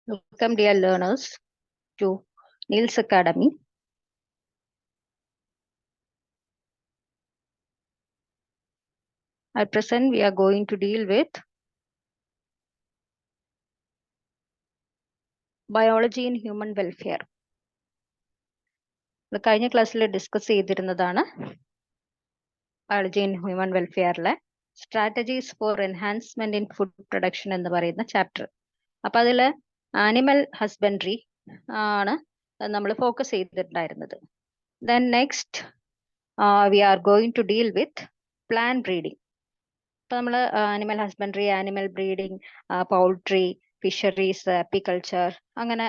Welcome, dear learners, to Niels Academy. At present, we are going to deal with biology in human welfare. കഴിഞ്ഞ ക്ലാസ്സിൽ discuss ചെയ്തിരുന്നതാണ് biology in human വെൽഫെയറിലെ strategies for enhancement in food production എന്ന് പറയുന്ന chapter. അപ്പൊ അതില് animal husbandry ആണ് നമ്മൾ ഫോക്കസ് ചെയ്തിട്ടുണ്ടായിരുന്നത്. Then next we are going to deal with plant breeding. ഇപ്പൊ നമ്മൾ animal husbandry, animal breeding, poultry, fisheries, apiculture, അങ്ങനെ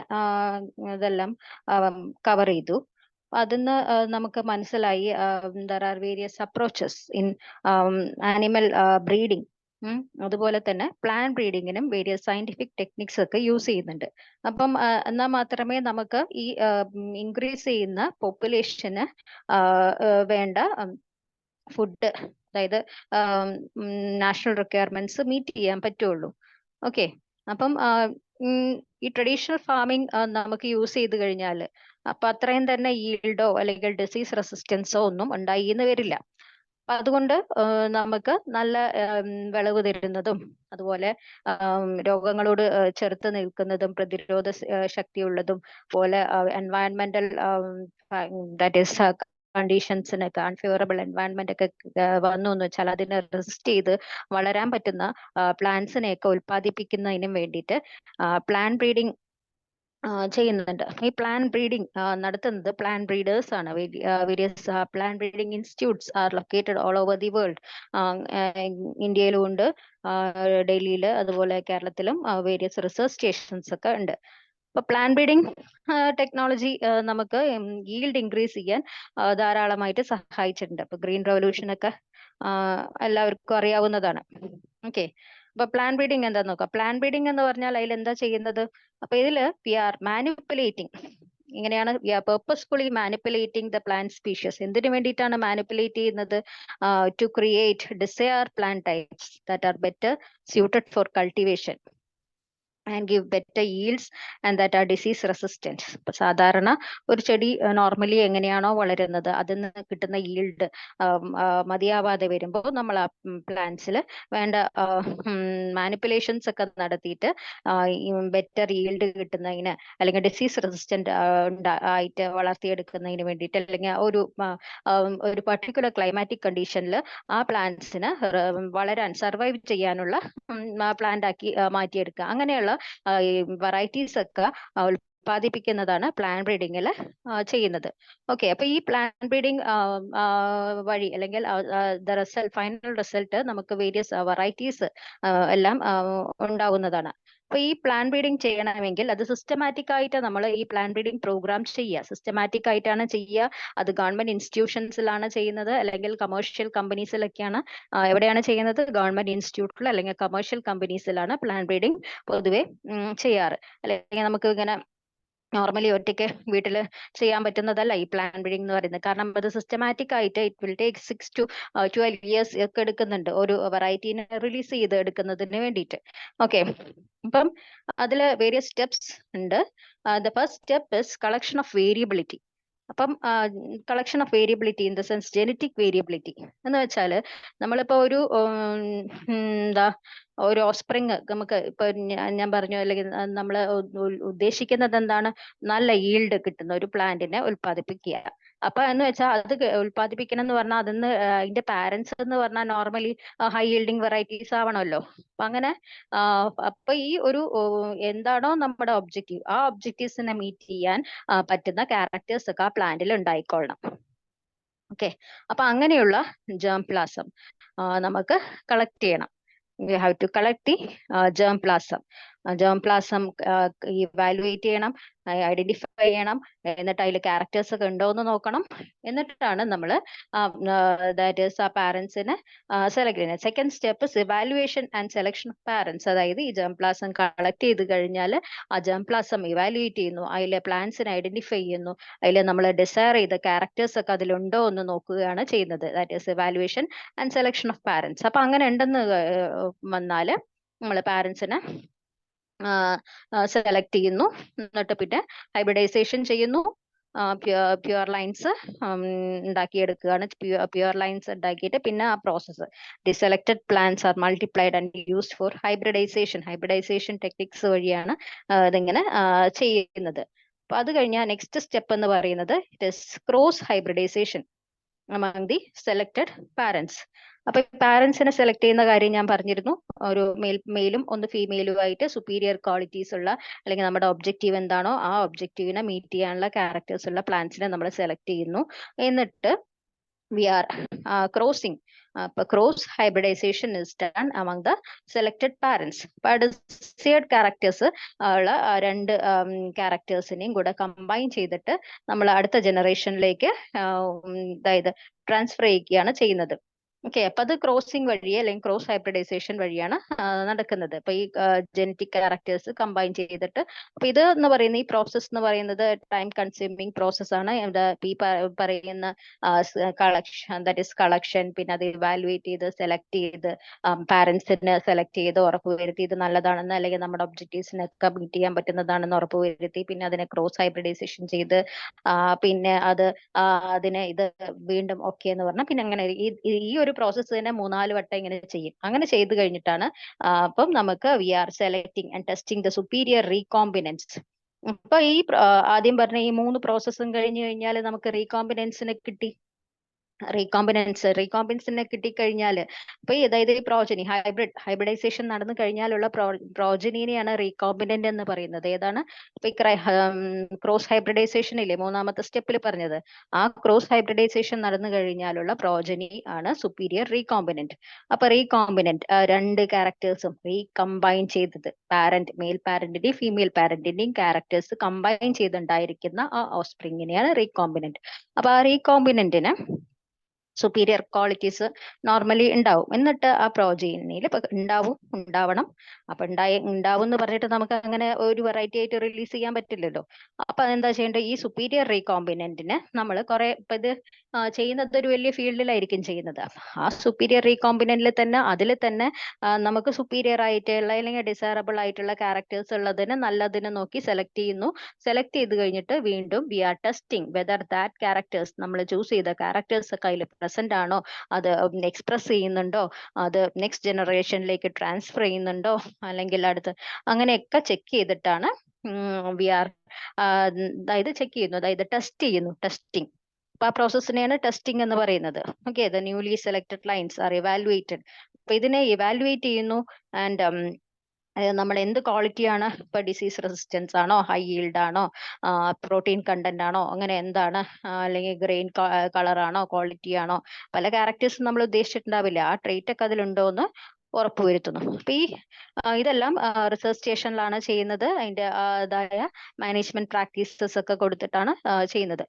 ഇതെല്ലാം കവർ ചെയ്തു. അതിന്ന് നമുക്ക് മനസ്സിലായി there are various approaches in animal breeding. അതുപോലെ തന്നെ പ്ലാന്റ് ബ്രീഡിങ്ങിനും വേരിയസ് സയന്റിഫിക് ടെക്നിക്സ് ഒക്കെ യൂസ് ചെയ്യുന്നുണ്ട്. അപ്പം എന്നാൽ മാത്രമേ നമുക്ക് ഈ ഇൻക്രീസ് ചെയ്യുന്ന പോപ്പുലേഷന് വേണ്ട ഫുഡ്, അതായത് നാഷണൽ റിക്വയർമെന്റ്സ് മീറ്റ് ചെയ്യാൻ പറ്റുള്ളൂ. ഓക്കെ, അപ്പം ഈ ട്രഡീഷണൽ ഫാമിംഗ് നമുക്ക് യൂസ് ചെയ്ത് കഴിഞ്ഞാൽ അപ്പൊ അത്രയും തന്നെ ഈൽഡോ അല്ലെങ്കിൽ ഡിസീസ് റെസിസ്റ്റൻസോ ഒന്നും ഉണ്ടായിന്ന് വരില്ല. അപ്പൊ അതുകൊണ്ട് നമുക്ക് നല്ല വിളവ് തരുന്നതും അതുപോലെ രോഗങ്ങളോട് ചെറുത്ത് നിൽക്കുന്നതും പ്രതിരോധ ശക്തിയുള്ളതും പോലെ എൻവയൺമെന്റൽ ദാറ്റ് ഈസ് കണ്ടീഷൻസിനൊക്കെ അൺഫേവറബിൾ എൻവയൺമെന്റ് ഒക്കെ വന്നു എന്ന് വെച്ചാൽ അതിനെ റെസിസ്റ്റ് ചെയ്ത് വളരാൻ പറ്റുന്ന പ്ലാന്റ്സിനെയൊക്കെ ഉൽപ്പാദിപ്പിക്കുന്നതിനും വേണ്ടിയിട്ട് പ്ലാന്റ് ബ്രീഡിംഗ് ചെയ്യുന്നുണ്ട്. ഈ പ്ലാന്റ് ബ്രീഡിംഗ് നടത്തുന്നത് പ്ലാന്റ് ബ്രീഡേഴ്സ് ആണ്. Various plant breeding institutes are located all over the world. ഇന്ത്യയിലും ഉണ്ട്, ഡൽഹിയിൽ, അതുപോലെ കേരളത്തിലും വേരിയസ് റിസർച്ച് സ്റ്റേഷൻസ് ഒക്കെ ഉണ്ട്. ഇപ്പൊ പ്ലാന്റ് ബ്രീഡിംഗ് ടെക്നോളജി നമുക്ക് ഈൽഡ് ഇൻക്രീസ് ചെയ്യാൻ ധാരാളമായിട്ട് സഹായിച്ചിട്ടുണ്ട്. ഇപ്പൊ ഗ്രീൻ റവല്യൂഷൻ ഒക്കെ എല്ലാവർക്കും അറിയാവുന്നതാണ്. ഓക്കെ, അപ്പൊ പ്ലാന്റ് ബ്രീഡിംഗ് എന്താന്ന് നോക്കാം. പ്ലാന്റ് ബ്രീഡിംഗ് എന്ന് പറഞ്ഞാൽ അതിൽ എന്താ ചെയ്യുന്നത്? അപ്പൊ ഇതില് വി ആർ മാനിപ്പുലേറ്റിംഗ്. ഇങ്ങനെയാണ് we are purposefully manipulating the plant species. എന്തിനു വേണ്ടിയിട്ടാണ് മാനിപ്പുലേറ്റ് ചെയ്യുന്നത്? To create desire plant types that are better suited for cultivation and give better yields and that are disease resistant. ഇപ്പൊ സാധാരണ ഒരു ചെടി normally എങ്ങനെയാണോ വളരുന്നത് അതിൽ നിന്ന് കിട്ടുന്ന ഈൽഡ് മതിയാവാതെ വരുമ്പോൾ നമ്മൾ ആ പ്ലാന്റ്സിൽ വേണ്ട മാനിപ്പുലേഷൻസ് ഒക്കെ നടത്തിയിട്ട് ബെറ്റർ ഈൽഡ് കിട്ടുന്നതിന് അല്ലെങ്കിൽ ഡിസീസ് റെസിസ്റ്റന്റ് ആയിട്ട് വളർത്തിയെടുക്കുന്നതിന് വേണ്ടിയിട്ട്, അല്ലെങ്കിൽ ഒരു പർട്ടിക്കുലർ ക്ലൈമാറ്റിക് കണ്ടീഷനിൽ ആ പ്ലാന്റ്സിന് വളരാൻ സർവൈവ് ചെയ്യാനുള്ള പ്ലാന്റ് ആക്കി മാറ്റിയെടുക്കുക. അങ്ങനെയുള്ള വെറൈറ്റീസ് ഒക്കെ ഉൽപ്പാദിപ്പിക്കുന്നതാണ് പ്ലാന്റ് ബ്രീഡിങ്ങിൽ ചെയ്യുന്നത്. ഓക്കെ, അപ്പൊ ഈ പ്ലാന്റ് ബ്രീഡിംഗ് വഴി അല്ലെങ്കിൽ ഫൈനൽ റിസൾട്ട് നമുക്ക് വേരിയസ് വെറൈറ്റീസ് എല്ലാം ഉണ്ടാവുന്നതാണ്. അപ്പൊ ഈ പ്ലാന്റ് ബ്രീഡിംഗ് ചെയ്യണമെങ്കിൽ അത് സിസ്റ്റമാറ്റിക് ആയിട്ട് നമ്മൾ ഈ പ്ലാന്റ് ബ്രീഡിംഗ് പ്രോഗ്രാം ചെയ്യുക. സിസ്റ്റമാറ്റിക് ആയിട്ടാണ് ചെയ്യുക. അത് ഗവൺമെന്റ് ഇൻസ്റ്റിറ്റ്യൂഷൻസിലാണ് ചെയ്യുന്നത്, അല്ലെങ്കിൽ കമേഴ്ഷ്യൽ കമ്പനീസിലൊക്കെയാണ്. എവിടെയാണ് ചെയ്യുന്നത്? ഗവൺമെന്റ് ഇൻസ്റ്റിറ്റ്യൂട്ടിൽ അല്ലെങ്കിൽ കമേഴ്ഷ്യൽ കമ്പനീസിലാണ് പ്ലാന്റ് ബ്രീഡിംഗ് പൊതുവെ ചെയ്യാറ്. അല്ലെങ്കിൽ നമുക്ക് ഇങ്ങനെ നോർമലി ഒറ്റയ്ക്ക് വീട്ടിൽ ചെയ്യാൻ പറ്റുന്നതല്ല ഈ പ്ലാന്റ് ബ്രീഡിംഗ് എന്ന് പറയുന്നത്. കാരണം അത് സിസ്റ്റമാറ്റിക് ആയിട്ട് it will take 6 to 12 years ഒക്കെ എടുക്കുന്നുണ്ട് ഒരു വെറൈറ്റീനെ റിലീസ് ചെയ്ത് എടുക്കുന്നതിന് വേണ്ടിയിട്ട്. ഓക്കെ, അപ്പം അതിൽ വേരിയസ് സ്റ്റെപ്സ് ഉണ്ട്. The first step is collection of variability. അപ്പം collection of variability in the sense genetic variability എന്ന് വെച്ചാൽ നമ്മളിപ്പോ ഒരു ഓസ്പ്രിങ് നമുക്ക് ഇപ്പൊ ഞാൻ പറഞ്ഞു, അല്ലെങ്കിൽ നമ്മൾ ഉദ്ദേശിക്കുന്നത് എന്താണ്? നല്ല ഈൽഡ് കിട്ടുന്ന ഒരു പ്ലാന്റിനെ ഉൽപ്പാദിപ്പിക്കുക. അപ്പൊ എന്ന് വെച്ചാൽ അത് ഉൽപ്പാദിപ്പിക്കണം എന്ന് പറഞ്ഞാൽ അതിന് അതിന്റെ പാരന്റ്സ് എന്ന് പറഞ്ഞാൽ നോർമലി ഹൈ ഈൽഡിങ് വെറൈറ്റീസ് ആവണമല്ലോ. അപ്പൊ അങ്ങനെ അപ്പൊ ഈ ഒരു എന്താണോ നമ്മുടെ ഒബ്ജക്റ്റീവ്, ആ ഒബ്ജക്റ്റീവ്സിനെ മീറ്റ് ചെയ്യാൻ പറ്റുന്ന ക്യാരക്ടേഴ്സ് ഒക്കെ ആ പ്ലാന്റിൽ ഉണ്ടായിക്കൊള്ളണം. ഓക്കെ, അപ്പൊ അങ്ങനെയുള്ള ജേം പ്ലാസം നമുക്ക് കളക്ട് ചെയ്യണം. We have to collect the germ plasm. Germ plasm evaluate ചെയ്യണം, ഐഡന്റിഫൈ ചെയ്യണം, എന്നിട്ട് അതിൽ ക്യാരക്ടേഴ്സ് ഒക്കെ ഉണ്ടോ എന്ന് നോക്കണം. എന്നിട്ടാണ് നമ്മൾ ദാറ്റ് ഈസ് ആ പാരന്റ്സിനെ സെലക്ട് ചെയ്യുന്നത്. Second step is evaluation and selection of parents. അതായത് ഈ ജേം പ്ലാസം കളക്ട് ചെയ്ത് കഴിഞ്ഞാൽ ആ ജേം പ്ലാസം ഇവാലുവേറ്റ് ചെയ്യുന്നു, അതിലെ പ്ലാന്റ്സിനെ ഐഡന്റിഫൈ ചെയ്യുന്നു, അതിൽ നമ്മൾ ഡിസയർ ചെയ്ത ക്യാരക്ടേഴ്സ് ഒക്കെ അതിലുണ്ടോ എന്ന് നോക്കുകയാണ് ചെയ്യുന്നത്. That is evaluation and selection of parents. അപ്പൊ അങ്ങനെ ഉണ്ടെന്ന് വന്നാല് നമ്മൾ പാരന്റ്സിനെ സെലക്ട് ചെയ്യുന്നു. എന്നിട്ട് പിന്നെ ഹൈബ്രിഡൈസേഷൻ ചെയ്യുന്നു. പ്യുവർ ലൈൻസ് ഉണ്ടാക്കിയെടുക്കുകയാണ്. പ്യുവർ ലൈൻസ് ഉണ്ടാക്കിയിട്ട് പിന്നെ ആ process the selected plants are multiplied and used for hybridisation techniques വഴിയാണ് ഇതിങ്ങനെ ചെയ്യുന്നത്. അപ്പൊ അത് കഴിഞ്ഞാൽ നെക്സ്റ്റ് സ്റ്റെപ്പ് എന്ന് പറയുന്നത് it is cross hybridisation among the selected parents. അപ്പൊ പാരന്റ്സിനെ സെലക്ട് ചെയ്യുന്ന കാര്യം ഞാൻ പറഞ്ഞിരുന്നു. ഒരു മെയിലും ഒന്ന് ഫീമെയിലും ആയിട്ട് സുപ്പീരിയർ ക്വാളിറ്റീസ് ഉള്ള, അല്ലെങ്കിൽ നമ്മുടെ ഒബ്ജക്റ്റീവ് എന്താണോ ആ ഒബ്ജക്റ്റീവിനെ മീറ്റ് ചെയ്യാനുള്ള ക്യാരക്ടേഴ്സ് ഉള്ള പ്ലാന്റ്സിനെ നമ്മൾ സെലക്ട് ചെയ്യുന്നു. എന്നിട്ട് we are crossing. Cross hybridization is done among the selected parents. Desired characters ഉള്ള രണ്ട് ക്യാരക്ടേഴ്സിനെയും കൂടെ കമ്പൈൻ ചെയ്തിട്ട് നമ്മൾ അടുത്ത ജനറേഷനിലേക്ക് അതായത് ട്രാൻസ്ഫർ ചെയ്യുകയാണ് ചെയ്യുന്നത്. ഓക്കെ, അപ്പൊ അത് ക്രോസിംഗ് വഴി അല്ലെങ്കിൽ ക്രോസ് ഹൈബ്രിഡൈസേഷൻ വഴിയാണ് നടക്കുന്നത്. അപ്പൊ ഈ ജനറ്റിക് ക്യാരക്ടേഴ്സ് കമ്പൈൻ ചെയ്തിട്ട്, അപ്പൊ ഇത് എന്ന് പറയുന്ന ഈ പ്രോസസ് എന്ന് പറയുന്നത് ടൈം കൺസ്യൂമിങ് പ്രോസസ് ആണ്. ഈ പറയുന്ന കളക്ഷൻ, പിന്നെ അത് ഇവാലുവേറ്റ് ചെയ്ത് സെലക്ട് ചെയ്ത് പാരന്റ്സിനെ സെലക്ട് ചെയ്ത് ഉറപ്പുവരുത്തി ഇത് നല്ലതാണെന്ന്, അല്ലെങ്കിൽ നമ്മുടെ ഒബ്ജക്റ്റീവ്സിനൊക്കെ മീറ്റ് ചെയ്യാൻ പറ്റുന്നതാണെന്ന് ഉറപ്പുവരുത്തി, പിന്നെ അതിനെ ക്രോസ് ഹൈബ്രിഡൈസേഷൻ ചെയ്ത് പിന്നെ അതിനെ ഇത് വീണ്ടും ഓക്കെ എന്ന് പറഞ്ഞാൽ പിന്നെ അങ്ങനെ ഈ ഒരു പ്രോസസ്സ് തന്നെ 3-4 വട്ടം ഇങ്ങനെ ചെയ്യും. അങ്ങനെ ചെയ്ത് കഴിഞ്ഞിട്ടാണ് അപ്പം നമുക്ക് we are selecting and testing the superior recombinants. അപ്പൊ ഈ ആദ്യം പറഞ്ഞ ഈ 3 പ്രോസസ്സും കഴിഞ്ഞു കഴിഞ്ഞാൽ നമുക്ക് റീകോമ്പിനൻസിനെ കിട്ടി. റീകോമ്പിനൻസിനെ കിട്ടിക്കഴിഞ്ഞാൽ അപ്പൊ അതായത് ഈ പ്രോജനി ഹൈബ്രിഡൈസേഷൻ നടന്നു കഴിഞ്ഞാലുള്ള പ്രോജനീനെയാണ് റീകോമ്പിനന്റ് എന്ന് പറയുന്നത്. ഏതാണ്? ഇപ്പൊ ക്രോസ് ഹൈബ്രിഡൈസേഷൻ ഇല്ലേ, 3-ാമത്തെ സ്റ്റെപ്പിൽ പറഞ്ഞത്, ആ ക്രോസ് ഹൈബ്രിഡൈസേഷൻ നടന്നു കഴിഞ്ഞാലുള്ള പ്രോജനി ആണ് സുപ്പീരിയർ റീകോമ്പിനന്റ്. അപ്പൊ റീകോമ്പിനന്റ് രണ്ട് ക്യാരക്ടേഴ്സും റീകമ്പൈൻ ചെയ്തത്, മെയിൽ പാരന്റിന്റെയും ഫീമെയിൽ പാരന്റിന്റെയും ക്യാരക്ടേഴ്സ് കമ്പൈൻ ചെയ്തുണ്ടായിരിക്കുന്ന ആ ഓഫ്സ്പ്രിങ്ങിനെയാണ് റീകോമ്പിനന്റ്. അപ്പൊ ആ റീകോമ്പിനന്റിന് സുപ്പീരിയർ ക്വാളിറ്റീസ് നോർമലി ഉണ്ടാവും. എന്നിട്ട് ആ പ്രോജനിയിൽ ഉണ്ടാവണം. അപ്പൊ ഉണ്ടാവും എന്ന് പറഞ്ഞിട്ട് നമുക്ക് അങ്ങനെ ഒരു വെറൈറ്റി ആയിട്ട് റിലീസ് ചെയ്യാൻ പറ്റില്ലല്ലോ. അപ്പൊ അതെന്താ ചെയ്യേണ്ടത്? ഈ സുപ്പീരിയർ റീകോമ്പിനന്റിന് നമ്മൾ കുറെ, ഇപ്പൊ ഇത് ചെയ്യുന്നത് ഒരു വലിയ ഫീൽഡിലായിരിക്കും ചെയ്യുന്നത്. ആ സുപ്പീരിയർ റീകോമ്പിനന്റിൽ തന്നെ അതിൽ തന്നെ നമുക്ക് സുപ്പീരിയർ ആയിട്ടുള്ള അല്ലെങ്കിൽ ഡിസൈറബിൾ ആയിട്ടുള്ള ക്യാരക്ടേഴ്സ് ഉള്ളതിന് നല്ലതിനെ നോക്കി സെലക്ട് ചെയ്യുന്നു. സെലക്ട് ചെയ്ത് കഴിഞ്ഞിട്ട് വീണ്ടും we are testing whether that characters, നമ്മൾ ചൂസ് ചെയ്ത ക്യാരക്ടേഴ്സ് ഒക്കെ അതിൽ പ്രസന്റ് ആണോ, അത് എക്സ്പ്രസ് ചെയ്യുന്നുണ്ടോ, അത് നെക്സ്റ്റ് ജനറേഷനിലേക്ക് ട്രാൻസ്ഫർ ചെയ്യുന്നുണ്ടോ, അല്ലെങ്കിൽ അടുത്ത് അങ്ങനെയൊക്കെ ചെക്ക് ചെയ്തിട്ടാണ് വി ആർ അതായത് ചെക്ക് ചെയ്യുന്നു, അതായത് ടെസ്റ്റ് ചെയ്യുന്നു. ടെസ്റ്റിംഗ്, അപ്പൊ ആ പ്രോസസ്സിനെയാണ് ടെസ്റ്റിംഗ് എന്ന് പറയുന്നത്. Okay, the newly selected lines are evaluated. അപ്പൊ ഇതിനെ ഇവാലുവേറ്റ് ചെയ്യുന്നു. ആൻഡ് നമ്മൾ എന്ത് ക്വാളിറ്റിയാണ്, ഇപ്പൊ ഡിസീസ് റെസിസ്റ്റൻസ് ആണോ, ഹൈ ഈൽഡ് ആണോ, പ്രോട്ടീൻ കണ്ടന്റ് ആണോ, അങ്ങനെ എന്താണ്, അല്ലെങ്കിൽ ഗ്രെയിൻ കളർ ആണോ, ക്വാളിറ്റി ആണോ, പല ക്യാരക്ടേഴ്സും നമ്മൾ ഉദ്ദേശിച്ചിട്ടുണ്ടാവില്ല. ആ ട്രേറ്റ് ഒക്കെ അതിലുണ്ടോ എന്ന് ഉറപ്പുവരുത്തുന്നു. അപ്പൊ ഈ ഇതെല്ലാം റിസർച്ച് സ്റ്റേഷനിലാണ് ചെയ്യുന്നത്. അതിന്റെ അതായ മാനേജ്മെന്റ് പ്രാക്ടീസസ് ഒക്കെ കൊടുത്തിട്ടാണ് ചെയ്യുന്നത്.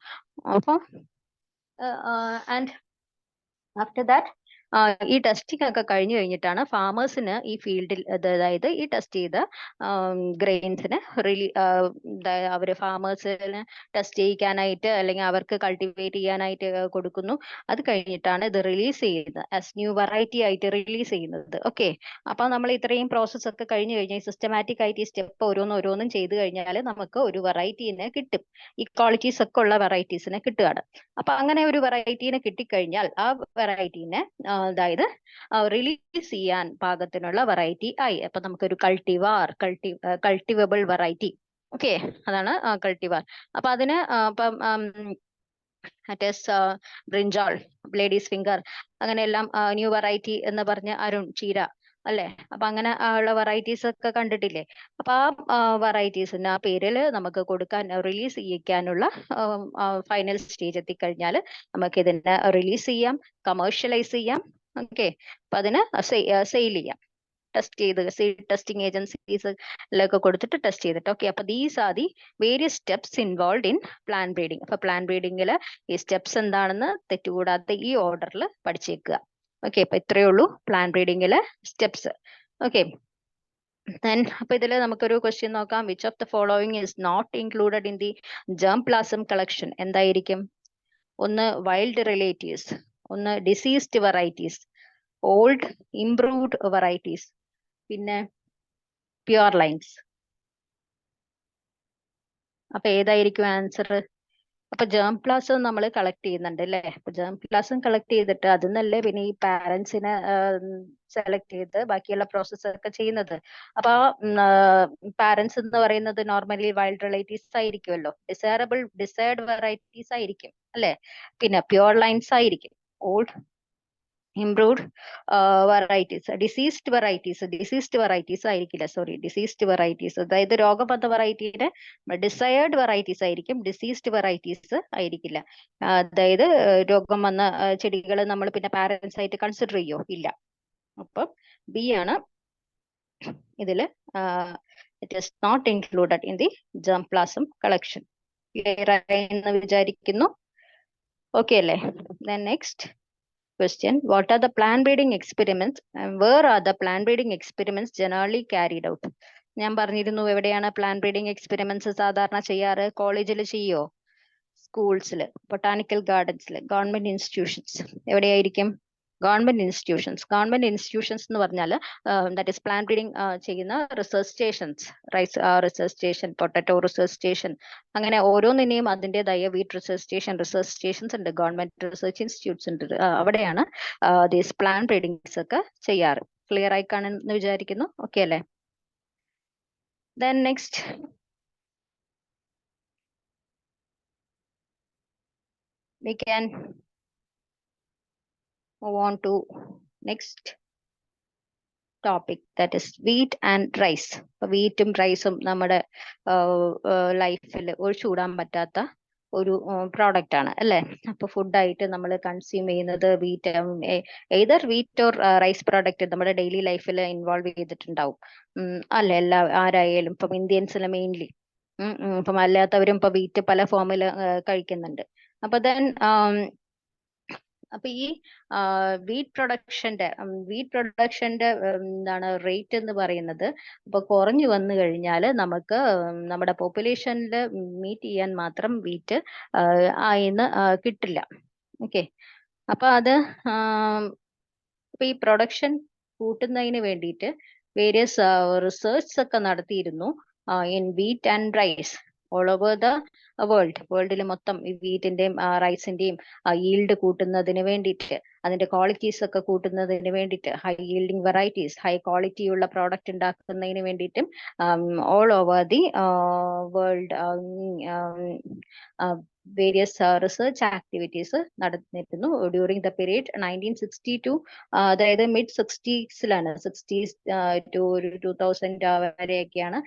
അപ്പൊ ആൻഡ് ആഫ്റ്റർ ദാറ്റ് ഈ ടെസ്റ്റിംഗ് ഒക്കെ കഴിഞ്ഞു കഴിഞ്ഞിട്ടാണ് ഫാമേഴ്സിന് ഈ ഫീൽഡിൽ, അതായത് ഈ ടെസ്റ്റ് ചെയ്ത ഗ്രെയിൻസിന് അവര് ഫാമേഴ്സിന് ടെസ്റ്റ് ചെയ്യിക്കാനായിട്ട് അല്ലെങ്കിൽ അവർക്ക് കൾട്ടിവേറ്റ് ചെയ്യാനായിട്ട് കൊടുക്കുന്നു. അത് കഴിഞ്ഞിട്ടാണ് ഇത് റിലീസ് ചെയ്യുന്നത്, ആസ് ന്യൂ വെറൈറ്റി ആയിട്ട് റിലീസ് ചെയ്യുന്നത്. ഓക്കെ, അപ്പൊ നമ്മൾ ഇത്രയും പ്രോസസ് ഒക്കെ കഴിഞ്ഞു കഴിഞ്ഞാൽ സിസ്റ്റമാറ്റിക് ആയിട്ട് ഈ സ്റ്റെപ്പ് ഓരോന്നും ചെയ്ത് കഴിഞ്ഞാൽ നമുക്ക് ഒരു വെറൈറ്റീനെ കിട്ടും. ഈ ക്വാളിറ്റീസ് ഒക്കെ ഉള്ള വെറൈറ്റീസിനെ കിട്ടുകയാണ്. അപ്പൊ അങ്ങനെ ഒരു വെറൈറ്റീനെ കിട്ടിക്കഴിഞ്ഞാൽ ആ വെറൈറ്റീനെ അതായത് റിലീസ് ചെയ്യാൻ പാകത്തിനുള്ള വെറൈറ്റി ആയി. അപ്പൊ നമുക്കൊരു കൾട്ടിവബിൾ വെറൈറ്റി. ഓക്കെ, അതാണ് കൾട്ടിവാർ. അപ്പൊ അതിന് ബ്രിഞ്ചാൾ, ലേഡീസ് ഫിംഗർ, അങ്ങനെയെല്ലാം ന്യൂ വെറൈറ്റി എന്ന് പറഞ്ഞ അരുൺ ചീര അല്ലെ. അപ്പൊ അങ്ങനെ ഉള്ള വെറൈറ്റീസ് ഒക്കെ കണ്ടിട്ടില്ലേ. അപ്പൊ ആ വെറൈറ്റീസിന് ആ പേരിൽ നമുക്ക് കൊടുക്കാൻ, റിലീസ് ചെയ്യിക്കാനുള്ള ഫൈനൽ സ്റ്റേജ് എത്തിക്കഴിഞ്ഞാൽ നമുക്ക് ഇതിനെ റിലീസ് ചെയ്യാം, കമേഴ്ഷ്യലൈസ് ചെയ്യാം. ഓക്കെ, അപ്പൊ അതിന് സെയിൽ ചെയ്യാം. ടെസ്റ്റ് ചെയ്ത് ടെസ്റ്റിംഗ് ഏജൻസീസിലൊക്കെ കൊടുത്തിട്ട് ടെസ്റ്റ് ചെയ്തിട്ട്. ഓക്കെ, അപ്പൊ these are the various steps involve in plant breeding. അപ്പൊ പ്ലാന്റ് ബ്രീഡിംഗിൽ ഈ സ്റ്റെപ്സ് എന്താണെന്ന് തെറ്റുകൂടാതെ ഈ ഓർഡറിൽ പഠിച്ചേക്കുക. ഓക്കെ, അപ്പൊ ഇത്രയേ ഉള്ളൂ പ്ലാന്റ് ബ്രീഡിംഗിലെ സ്റ്റെപ്സ്. ഓക്കെ, അപ്പൊ ഇതിൽ നമുക്കൊരു ക്വസ്റ്റ്യൻ നോക്കാം. Which of the following is not included in the germplasm collection? എന്തായിരിക്കും? ഒന്ന് വൈൽഡ് റിലേറ്റീവ്സ്, ഒന്ന് diseased varieties, old improved varieties, പിന്നെ പ്യുവർ ലൈൻസ്. അപ്പൊ ഏതായിരിക്കും ആൻസർ? അപ്പൊ ജേം പ്ലാസും നമ്മൾ കളക്ട് ചെയ്യുന്നുണ്ട് അല്ലേ? അപ്പൊ ജേം പ്ലാസും കളക്ട് ചെയ്തിട്ട് അതിൽ നിന്നല്ലേ പിന്നെ ഈ പാരന്റ്സിനെ സെലക്ട് ചെയ്ത് ബാക്കിയുള്ള പ്രോസസ്സ് ഒക്കെ ചെയ്യുന്നത്. അപ്പൊ പാരന്റ്സ് എന്ന് പറയുന്നത് നോർമലി വൈൽഡ് റിലേറ്റീവ്സ് ആയിരിക്കുമല്ലോ, ഡിസൈർഡ് വെറൈറ്റീസ് ആയിരിക്കും അല്ലെ? പിന്നെ പ്യുവർ ലൈൻസ് ആയിരിക്കും, old improved varieties, diseased varieties ആയിരിക്കില്ല, സോറി, ഡിസീസ്ഡ് വെറൈറ്റീസ്, അതായത് രോഗം വന്ന വെറൈറ്റീനെ ഡിസയേർഡ് വെറൈറ്റീസ് ആയിരിക്കും, ഡിസീസ്ഡ് വെറൈറ്റീസ് ആയിരിക്കില്ല. അതായത് രോഗം വന്ന ചെടികൾ നമ്മൾ പിന്നെ പാരന്റ്സ് ആയിട്ട് കൺസിഡർ ചെയ്യോ? ഇല്ല. അപ്പം ബി ആണ് ഇതില് it is not included in the germplasm collection. Clear ആയി എന്ന് വിചാരിക്കുന്നു. ഓക്കെ അല്ലേ? Then next question: what are the plant breeding experiments and where are the plant breeding experiments generally carried out? ഞാൻ പറഞ്ഞിരുന്നു എവിടെയാണ് plant breeding experiments സാധാരണ ചെയ്യാറ്? കോളേജിൽ ചെയ്യോ? സ്കൂൾസിൽ, ബൊട്ടാണിക്കൽ ഗാർഡൻസിൽ, ഗവൺമെന്റ് ഇൻസ്റ്റിറ്റ്യൂഷൻസ്. എവിടെയായിരിക്കും? ഗവൺമെന്റ് ഇൻസ്റ്റിറ്റ്യൂഷൻസ് എന്ന് പറഞ്ഞാൽ ദാറ്റ് ഈസ് പ്ലാന്റ് ബ്രീഡിംഗ് ചെയ്യുന്ന research stations, rice research station, potato research station, അങ്ങനെ ഓരോന്നിനെയും അതിൻ്റെതായ വീറ്റ് റിസർച്ച് സ്റ്റേഷൻസ് ഉണ്ട്, ഗവൺമെന്റ് റിസർച്ച് ഇൻസ്റ്റിറ്റ്യൂട്ട്സ് ഉണ്ട്. അവിടെയാണ് ദീസ് പ്ലാന്റ് ബ്രീഡിങ്സ് ഒക്കെ ചെയ്യാറ്. ക്ലിയർ ആയി കാണുമെന്ന് വിചാരിക്കുന്നു. ഓക്കെ അല്ലേ? Then next we can move on to next topic, that is wheat and rice. വീറ്റും റൈസും നമ്മുടെ ലൈഫിൽ ഒഴിച്ചുകൂടാൻ പറ്റാത്ത ഒരു പ്രോഡക്റ്റ് ആണ് അല്ലെ? അപ്പൊ ഫുഡായിട്ട് നമ്മൾ കൺസ്യൂം ചെയ്യുന്നത് wheat, either wheat or rice product നമ്മുടെ ഡെയിലി ലൈഫിൽ ഇൻവോൾവ് ചെയ്തിട്ടുണ്ടാവും അല്ലെ? ആരായാലും ഇപ്പം ഇന്ത്യൻസിന് മെയിൻലി, ഇപ്പം അല്ലാത്തവരും ഇപ്പൊ വീറ്റ് പല ഫോമിൽ കഴിക്കുന്നുണ്ട്. അപ്പൊ ദെൻ അപ്പൊ ഈ വീറ്റ് പ്രൊഡക്ഷന്റെ എന്താണ് റേറ്റ് എന്ന് പറയുന്നത് ഇപ്പൊ കുറഞ്ഞു വന്നു കഴിഞ്ഞാൽ നമുക്ക് നമ്മുടെ പോപ്പുലേഷനിൽ മീറ്റ് ചെയ്യാൻ മാത്രം വീറ്റ് ആയിന്ന് കിട്ടില്ല. ഓക്കെ, അപ്പൊ അത് ഇപ്പൊ ഈ പ്രൊഡക്ഷൻ കൂട്ടുന്നതിന് വേണ്ടിയിട്ട് വേരിയസ് റിസർച്ച് ഒക്കെ നടത്തിയിരുന്നു in wheat and rice all over the വേൾഡിൽ മൊത്തം ഈ വീറ്റിന്റെയും റൈസിന്റെയും ഈൽഡ് കൂട്ടുന്നതിന് വേണ്ടിയിട്ട്, അതിന്റെ ക്വാളിറ്റീസ് ഒക്കെ കൂട്ടുന്നതിന് വേണ്ടിയിട്ട്, high yielding varieties, high quality ഉള്ള പ്രോഡക്റ്റ് ഉണ്ടാക്കുന്നതിന് വേണ്ടിയിട്ടും all over the world various research activities നടന്നിരുന്നു ഡ്യൂറിങ് ദ പീരീഡ് 1960 ടു, അതായത് മിഡ് 60s, 60s ടു ഒരു 2000 വരെയൊക്കെയാണ്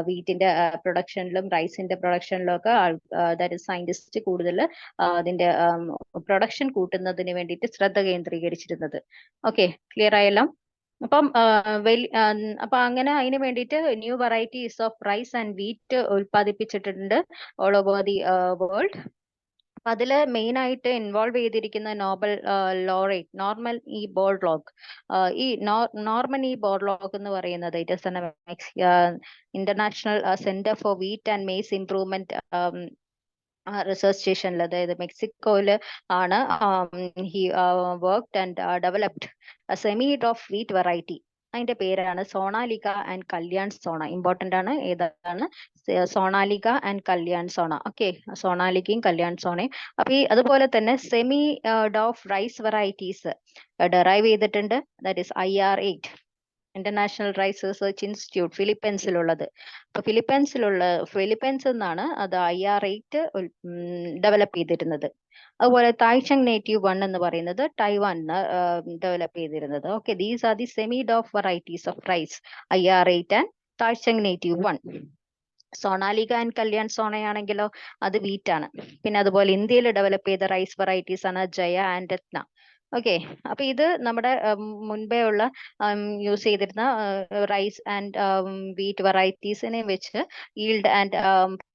വീറ്റിന്റെ പ്രൊഡക്ഷനിലും റൈസിന്റെ പ്രൊഡക്ഷനിലും ഒക്കെ അതായത് സയന്റിസ്റ്റ് കൂടുതൽ അതിന്റെ പ്രൊഡക്ഷൻ കൂട്ടുന്നതിന് വേണ്ടിയിട്ട് ശ്രദ്ധ കേന്ദ്രീകരിച്ചിരുന്നത്. ഓക്കെ, ക്ലിയർ ആയല്ലോ? അപ്പം അപ്പൊ അങ്ങനെ അതിന് വേണ്ടിയിട്ട് new varieties of rice and wheat ഉൽപ്പാദിപ്പിച്ചിട്ടുണ്ട് ഓൾ ഓവർ ദി വേൾഡ്. അപ്പൊ അതില് മെയിൻ ആയിട്ട് ഇൻവോൾവ് ചെയ്തിരിക്കുന്ന നോർമൻ ഇ ബോർലോഗ്. ഈ നോർമൻ ഇ ബോർലോഗ് എന്ന് പറയുന്നത് it is international centre for wheat and maize improvement research സ്റ്റേഷനിൽ, അതായത് മെക്സിക്കോയില് ആണ് he worked and developed semi of wheat variety. അതിന്റെ പേരാണ് സോണാലിക ആൻഡ് കല്യാൺ സോണ. ഇമ്പോർട്ടന്റ് ആണ്, ഏതാണ്? സോണാലിക ആൻഡ് കല്യാൺ സോണ. ഓക്കെ, സോണാലിക്കയും കല്യാൺ സോണയും. അപ്പൊ ഈ അതുപോലെ തന്നെ semi of rice varieties derive ചെയ്തിട്ടുണ്ട്, that is IR8, international rice research institute, ഫിലിപ്പൈൻസിലുള്ളത്. അപ്പൊ ഫിലിപ്പൈൻസ് എന്നാണ് അത് IR8 ഡെവലപ്പ് ചെയ്തിരുന്നത്. അതുപോലെ തായ്ചങ് നേറ്റീവ് 1 എന്ന് പറയുന്നത് ടൈവാൻ ഡെവലപ്പ് ചെയ്തിരുന്നത്. Okay, these are the semi of varieties of rice, IR8 and Taichung native 1. സോണാലിക ആൻഡ് കല്യാൺ സോണയാണെങ്കിലോ അത് വീറ്റ് ആണ്. പിന്നെ അതുപോലെ ഇന്ത്യയിൽ ഡെവലപ്പ് ചെയ്ത റൈസ് വെറൈറ്റീസ് ആണ് ജയ ആൻഡ് രത്ന. ഓക്കെ, അപ്പൊ ഇത് നമ്മുടെ മുൻപേ ഉള്ള യൂസ് ചെയ്തിരുന്ന റൈസ് ആൻഡ് വീറ്റ് വെറൈറ്റീസിനെ വെച്ച് yield and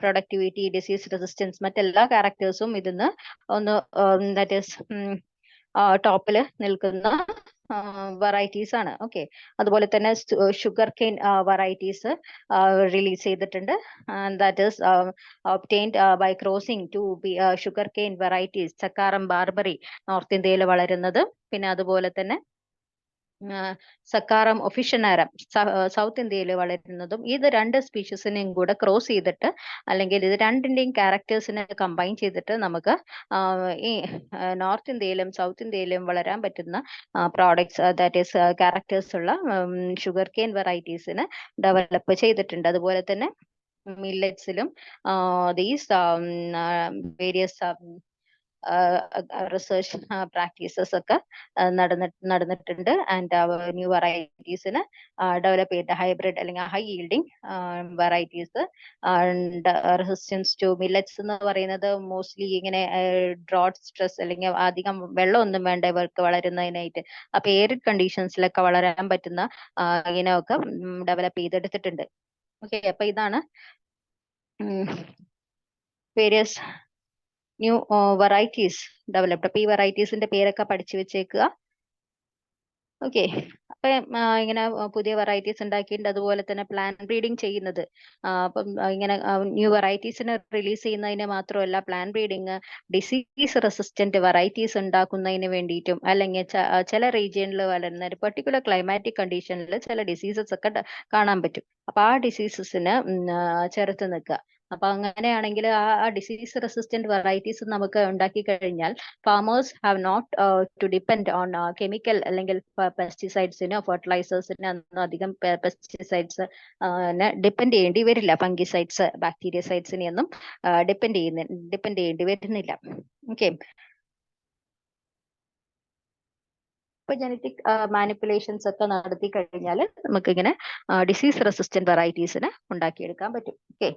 productivity, disease resistance, മറ്റെല്ലാ ക്യാരക്ടേഴ്സും ഇതിന്ന് ഒന്ന് ദാറ്റ് ഈസ് ടോപ്പിൽ നിൽക്കുന്ന വെറൈറ്റീസ് ആണ്. ഓക്കെ, അതുപോലെ തന്നെ ഷുഗർ കെയിൻ വെറൈറ്റീസ് റിലീസ് ചെയ്തിട്ടുണ്ട്. That is obtained by crossing two sugar cane varieties, ചക്കാറം, ബാർബറി, നോർത്ത് ഇന്ത്യയിൽ വളരുന്നത്. പിന്നെ അതുപോലെ തന്നെ സക്കാറം ഒഫിഷ്യനാരം സൗത്ത് ഇന്ത്യയിൽ വളരുന്നതും ഇത് രണ്ട് സ്പീഷീസിനെയും കൂടെ ക്രോസ് ചെയ്തിട്ട് അല്ലെങ്കിൽ ഇത് രണ്ടിന്റെയും ക്യാരക്ടേഴ്സിനെ കമ്പൈൻ ചെയ്തിട്ട് നമുക്ക് ഈ നോർത്ത് ഇന്ത്യയിലും സൗത്ത് ഇന്ത്യയിലും വളരാൻ പറ്റുന്ന പ്രോഡക്ട്സ് ദാറ്റ് ഈസ് ക്യാരക്ടേഴ്സ് ഉള്ള ഷുഗർ കെയിൻ വെറൈറ്റീസിന് ഡെവലപ്പ് ചെയ്തിട്ടുണ്ട്. അതുപോലെ തന്നെ മില്ലറ്റ്സിലും ദീസ് വേരിയസ് റിസർച്ച് പ്രാക്ടീസസ് ഒക്കെ നടന്നിട്ടുണ്ട്. ആൻഡ് ന്യൂ വെറൈറ്റീസിന് ഡെവലപ്പ് ചെയ്ത ഹൈബ്രിഡ് അല്ലെങ്കിൽ high yielding varieties resistance to millets എന്ന് പറയുന്നത് മോസ്റ്റ്ലി ഇങ്ങനെ ഡ്രോട്ട് സ്ട്രെസ് അല്ലെങ്കിൽ അധികം വെള്ളമൊന്നും വേണ്ട ഇവർക്ക് വളരുന്നതിനായിട്ട്. അപ്പൊ എയറിഡ് കണ്ടീഷൻസിലൊക്കെ വളരാൻ പറ്റുന്ന ഇനമൊക്കെ ഡെവലപ്പ് ചെയ്തെടുത്തിട്ടുണ്ട്. ഓക്കെ, അപ്പൊ ഇതാണ് വേരിയസ് ന്യൂ വെറൈറ്റീസ് ഡെവലപ്ഡ്. അപ്പൊ ഈ വെറൈറ്റീസിന്റെ പേരൊക്കെ പഠിച്ചു വെച്ചേക്കുക. ഓക്കെ, അപ്പൊ ഇങ്ങനെ പുതിയ വെറൈറ്റീസ് ഉണ്ടാക്കിയിട്ടുണ്ട്. അതുപോലെ തന്നെ പ്ലാൻ ബ്രീഡിങ് ചെയ്യുന്നത് അപ്പം ഇങ്ങനെ ന്യൂ വെറൈറ്റീസിനെ റിലീസ് ചെയ്യുന്നതിന് മാത്രമല്ല, plan breeding disease resistant varieties ഉണ്ടാക്കുന്നതിന് വേണ്ടിയിട്ടും അല്ലെങ്കിൽ ചില റീജിയനിൽ വളരുന്ന ഒരു പെർട്ടിക്കുലർ ക്ലൈമാറ്റിക് കണ്ടീഷനിൽ ചില ഡിസീസസ് ഒക്കെ കാണാൻ പറ്റും. അപ്പൊ ആ ഡിസീസസിന് ചെറുത്ത് നിൽക്കുക. അപ്പൊ അങ്ങനെയാണെങ്കിൽ ആ ഡിസീസ് റെസിസ്റ്റന്റ് വെറൈറ്റീസ് നമുക്ക് ഉണ്ടാക്കി കഴിഞ്ഞാൽ farmers have not to depend on chemical അല്ലെങ്കിൽ പെസ്റ്റിസൈഡ്സിനോ ഫെർട്ടിലൈസേഴ്സിനോ ഒന്നും അധികം പെസ്റ്റിസൈഡ്സ് ഡിപ്പെൻഡ് ചെയ്യേണ്ടി വരില്ല. ഫംഗിസൈഡ്സ് ബാക്ടീരിയസൈഡ്സിനെ ഒന്നും ഡിപ്പെൻഡ് ചെയ്യേണ്ടി വരുന്നില്ല. ഓക്കെ, ഇപ്പൊ ജനറ്റിക് മാനിപ്പുലേഷൻസ് ഒക്കെ നടത്തി കഴിഞ്ഞാൽ നമുക്ക് ഇങ്ങനെ ഡിസീസ് റെസിസ്റ്റന്റ് വെറൈറ്റീസിന് ഉണ്ടാക്കിയെടുക്കാൻ പറ്റും. ഓക്കെ,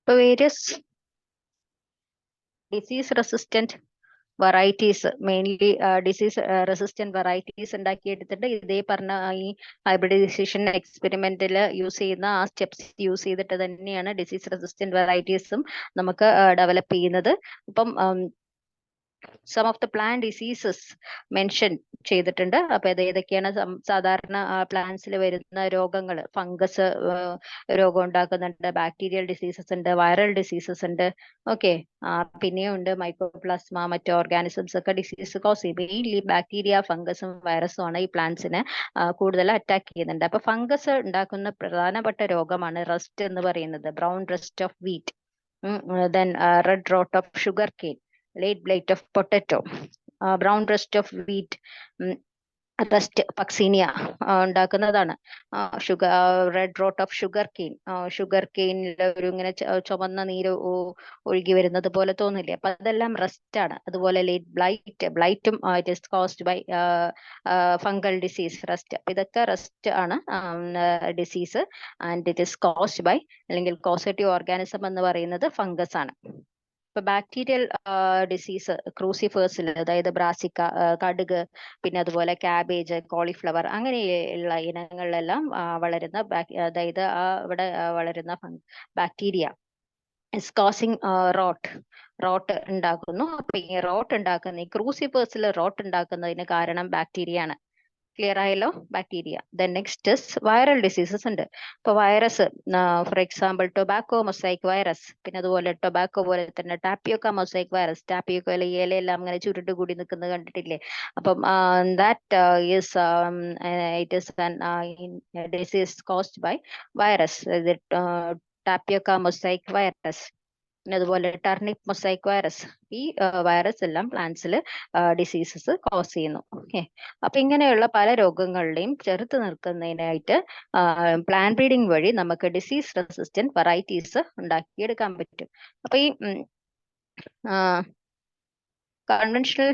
ഇപ്പൊ various disease resistant varieties, mainly disease resistant varieties ഉണ്ടാക്കിയെടുത്തിട്ട് ഇതേ പറഞ്ഞ ഈ ഹൈബ്രിഡൈസേഷൻ എക്സ്പെരിമെന്റിൽ യൂസ് ചെയ്യുന്ന ആ സ്റ്റെപ്സ് യൂസ് ചെയ്തിട്ട് തന്നെയാണ് ഡിസീസ് റെസിസ്റ്റന്റ് വെറൈറ്റീസും നമുക്ക് ഡെവലപ്പ് ചെയ്യുന്നത്. ഇപ്പം some of the plant diseases mention ചെയ്തിട്ടുണ്ട്. അപ്പൊ അത് ഏതൊക്കെയാണ് സാധാരണ പ്ലാന്റ്സിൽ വരുന്ന രോഗങ്ങൾ? ഫംഗസ് രോഗം ഉണ്ടാക്കുന്നുണ്ട്, ബാക്ടീരിയൽ ഡിസീസസ് ഉണ്ട്, വൈറൽ ഡിസീസസ് ഉണ്ട്. ഓക്കെ, പിന്നെയും ഉണ്ട് മൈക്രോപ്ലാസ്മ, മറ്റു ഓർഗാനിസംസ് ഒക്കെ ഡിസീസ് കോസ് ചെയ്യും. മെയിൻലി ബാക്ടീരിയ, ഫംഗസും വൈറസും ആണ് ഈ പ്ലാന്റ്സിനെ കൂടുതൽ അറ്റാക്ക് ചെയ്യുന്നുണ്ട്. അപ്പൊ ഫംഗസ് ഉണ്ടാക്കുന്ന പ്രധാനപ്പെട്ട രോഗമാണ് റസ്റ്റ് എന്ന് പറയുന്നത്, brown rust of wheat, then red rot of sugar cane, late blight of potato, brown rust of wheat, rust പക്സീനിയ ഉണ്ടാക്കുന്നതാണ്. Sugar red rot of sugar കെയിനിൽ ഒരു ഇങ്ങനെ ചുവന്ന നീര് ഒഴുകി വരുന്നത് പോലെ തോന്നില്ലേ? അപ്പൊ അതെല്ലാം റസ്റ്റ് ആണ്. അതുപോലെ ലേറ്റ് ബ്ലൈറ്റും it is caused by fungal disease, rust. അപ്പൊ ഇതൊക്കെ റസ്റ്റ് ആണ് disease, and it is caused by അല്ലെങ്കിൽ കോസേറ്റീവ് ഓർഗാനിസം എന്ന് പറയുന്നത് ഫംഗസ് ആണ്. ഇപ്പൊ ബാക്ടീരിയൽ ഡിസീസ് ക്രൂസിഫേഴ്സിൽ, അതായത് ബ്രാസിക്ക, കടുക്, പിന്നെ അതുപോലെ ക്യാബേജ്, കോളിഫ്ലവർ അങ്ങനെയുള്ള ഇനങ്ങളിലെല്ലാം വളരുന്ന അതായത് ഇവിടെ വളരുന്ന ബാക്ടീരിയ ഇസ് കോസിങ് റോട്ട് ഉണ്ടാക്കുന്നു. അപ്പൊ ഈ റോട്ട് ഉണ്ടാക്കുന്ന, ഈ ക്രൂസിഫേഴ്സിൽ റോട്ട് ഉണ്ടാക്കുന്നതിന് കാരണം ബാക്ടീരിയ ആണ്. ക്ലിയർ ആയല്ലോ? Bacteria. Then next viral diseases ഉണ്ട്. ഇപ്പൊ virus, for example tobacco mosaic virus, പിന്നെ അതുപോലെ ടൊബാക്കോ പോലെ തന്നെ ടാപ്പിയോക്ക മൊസൈക്ക് വൈറസ്. ടാപ്പിയോക്ക ഇലയെല്ലാം അങ്ങനെ ചുരുട്ട് കൂടി നിൽക്കുന്നത് കണ്ടിട്ടില്ലേ? അപ്പം that is it is disease caused by virus, tapioca mosaic virus. പിന്നെ അതുപോലെ ടർണിപ്പ് മൊസൈക്ക് വൈറസ്. ഈ വൈറസ് എല്ലാം പ്ലാന്റ്സിൽ ഡിസീസസ് കോസ് ചെയ്യുന്നു. ഓക്കെ, അപ്പൊ ഇങ്ങനെയുള്ള പല രോഗങ്ങളുടെയും ചെറുത്ത് നിൽക്കുന്നതിനായിട്ട് പ്ലാന്റ് ബ്രീഡിംഗ് വഴി നമുക്ക് ഡിസീസ് റെസിസ്റ്റന്റ് വെറൈറ്റീസ് ഉണ്ടാക്കിയെടുക്കാൻ പറ്റും. അപ്പൊ ഈ കൺവെൻഷണൽ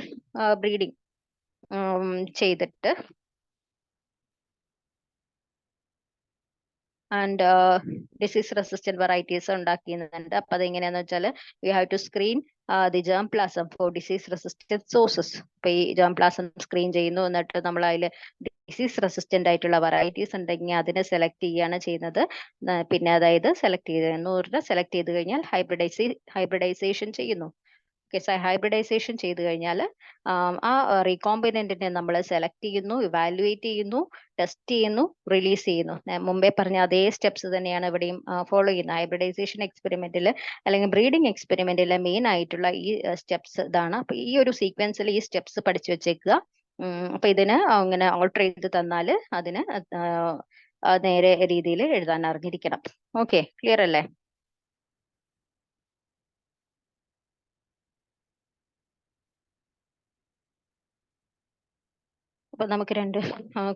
ബ്രീഡിംഗ് ചെയ്തിട്ട് ആൻഡ് ഡിസീസ് റെസിസ്റ്റന്റ് വെറൈറ്റീസ് ഉണ്ടാക്കിയുന്നുണ്ട്. അപ്പൊ അതെങ്ങനെയാന്ന് വെച്ചാൽ you have to screen the germplasm for disease resistant sources. അപ്പൊ ഈ ജേം പ്ലാസം സ്ക്രീൻ ചെയ്യുന്നു, എന്നിട്ട് നമ്മൾ അതിൽ ഡിസീസ് റെസിസ്റ്റന്റ് ആയിട്ടുള്ള വെറൈറ്റീസ് ഉണ്ടെങ്കിൽ അതിനെ സെലക്ട് ചെയ്യുകയാണ് ചെയ്യുന്നത്. പിന്നെ അതായത് സെലക്ട് ചെയ്ത് കഴിഞ്ഞാൽ ഹൈബ്രിഡൈസേഷൻ ചെയ്യുന്നു. ഹൈബ്രിഡൈസേഷൻ ചെയ്ത് കഴിഞ്ഞാൽ ആ റീകോമ്പിനന്റിനെ നമ്മൾ സെലക്ട് ചെയ്യുന്നു, ഇവാലുവേറ്റ് ചെയ്യുന്നു, ടെസ്റ്റ് ചെയ്യുന്നു, റിലീസ് ചെയ്യുന്നു. ഞാൻ മുമ്പേ പറഞ്ഞ അതേ സ്റ്റെപ്സ് തന്നെയാണ് ഇവിടെയും ഫോളോ ചെയ്യുന്നത്. ഹൈബ്രിഡൈസേഷൻ എക്സ്പെരിമെന്റിൽ അല്ലെങ്കിൽ ബ്രീഡിംഗ് എക്സ്പെരിമെന്റിലെ മെയിൻ ആയിട്ടുള്ള ഈ സ്റ്റെപ്സ് ഇതാണ്. അപ്പൊ ഈ ഒരു സീക്വൻസിൽ ഈ സ്റ്റെപ്സ് പഠിച്ചു വെച്ചേക്കുക. അപ്പൊ ഇതിന് അങ്ങനെ ഓൾട്ടർ ചെയ്ത് തന്നാൽ അതിന് നേരെ രീതിയിൽ എഴുതാൻ അറിഞ്ഞിരിക്കണം. ഓക്കെ, ക്ലിയർ അല്ലേ? അപ്പൊ നമുക്ക് രണ്ട്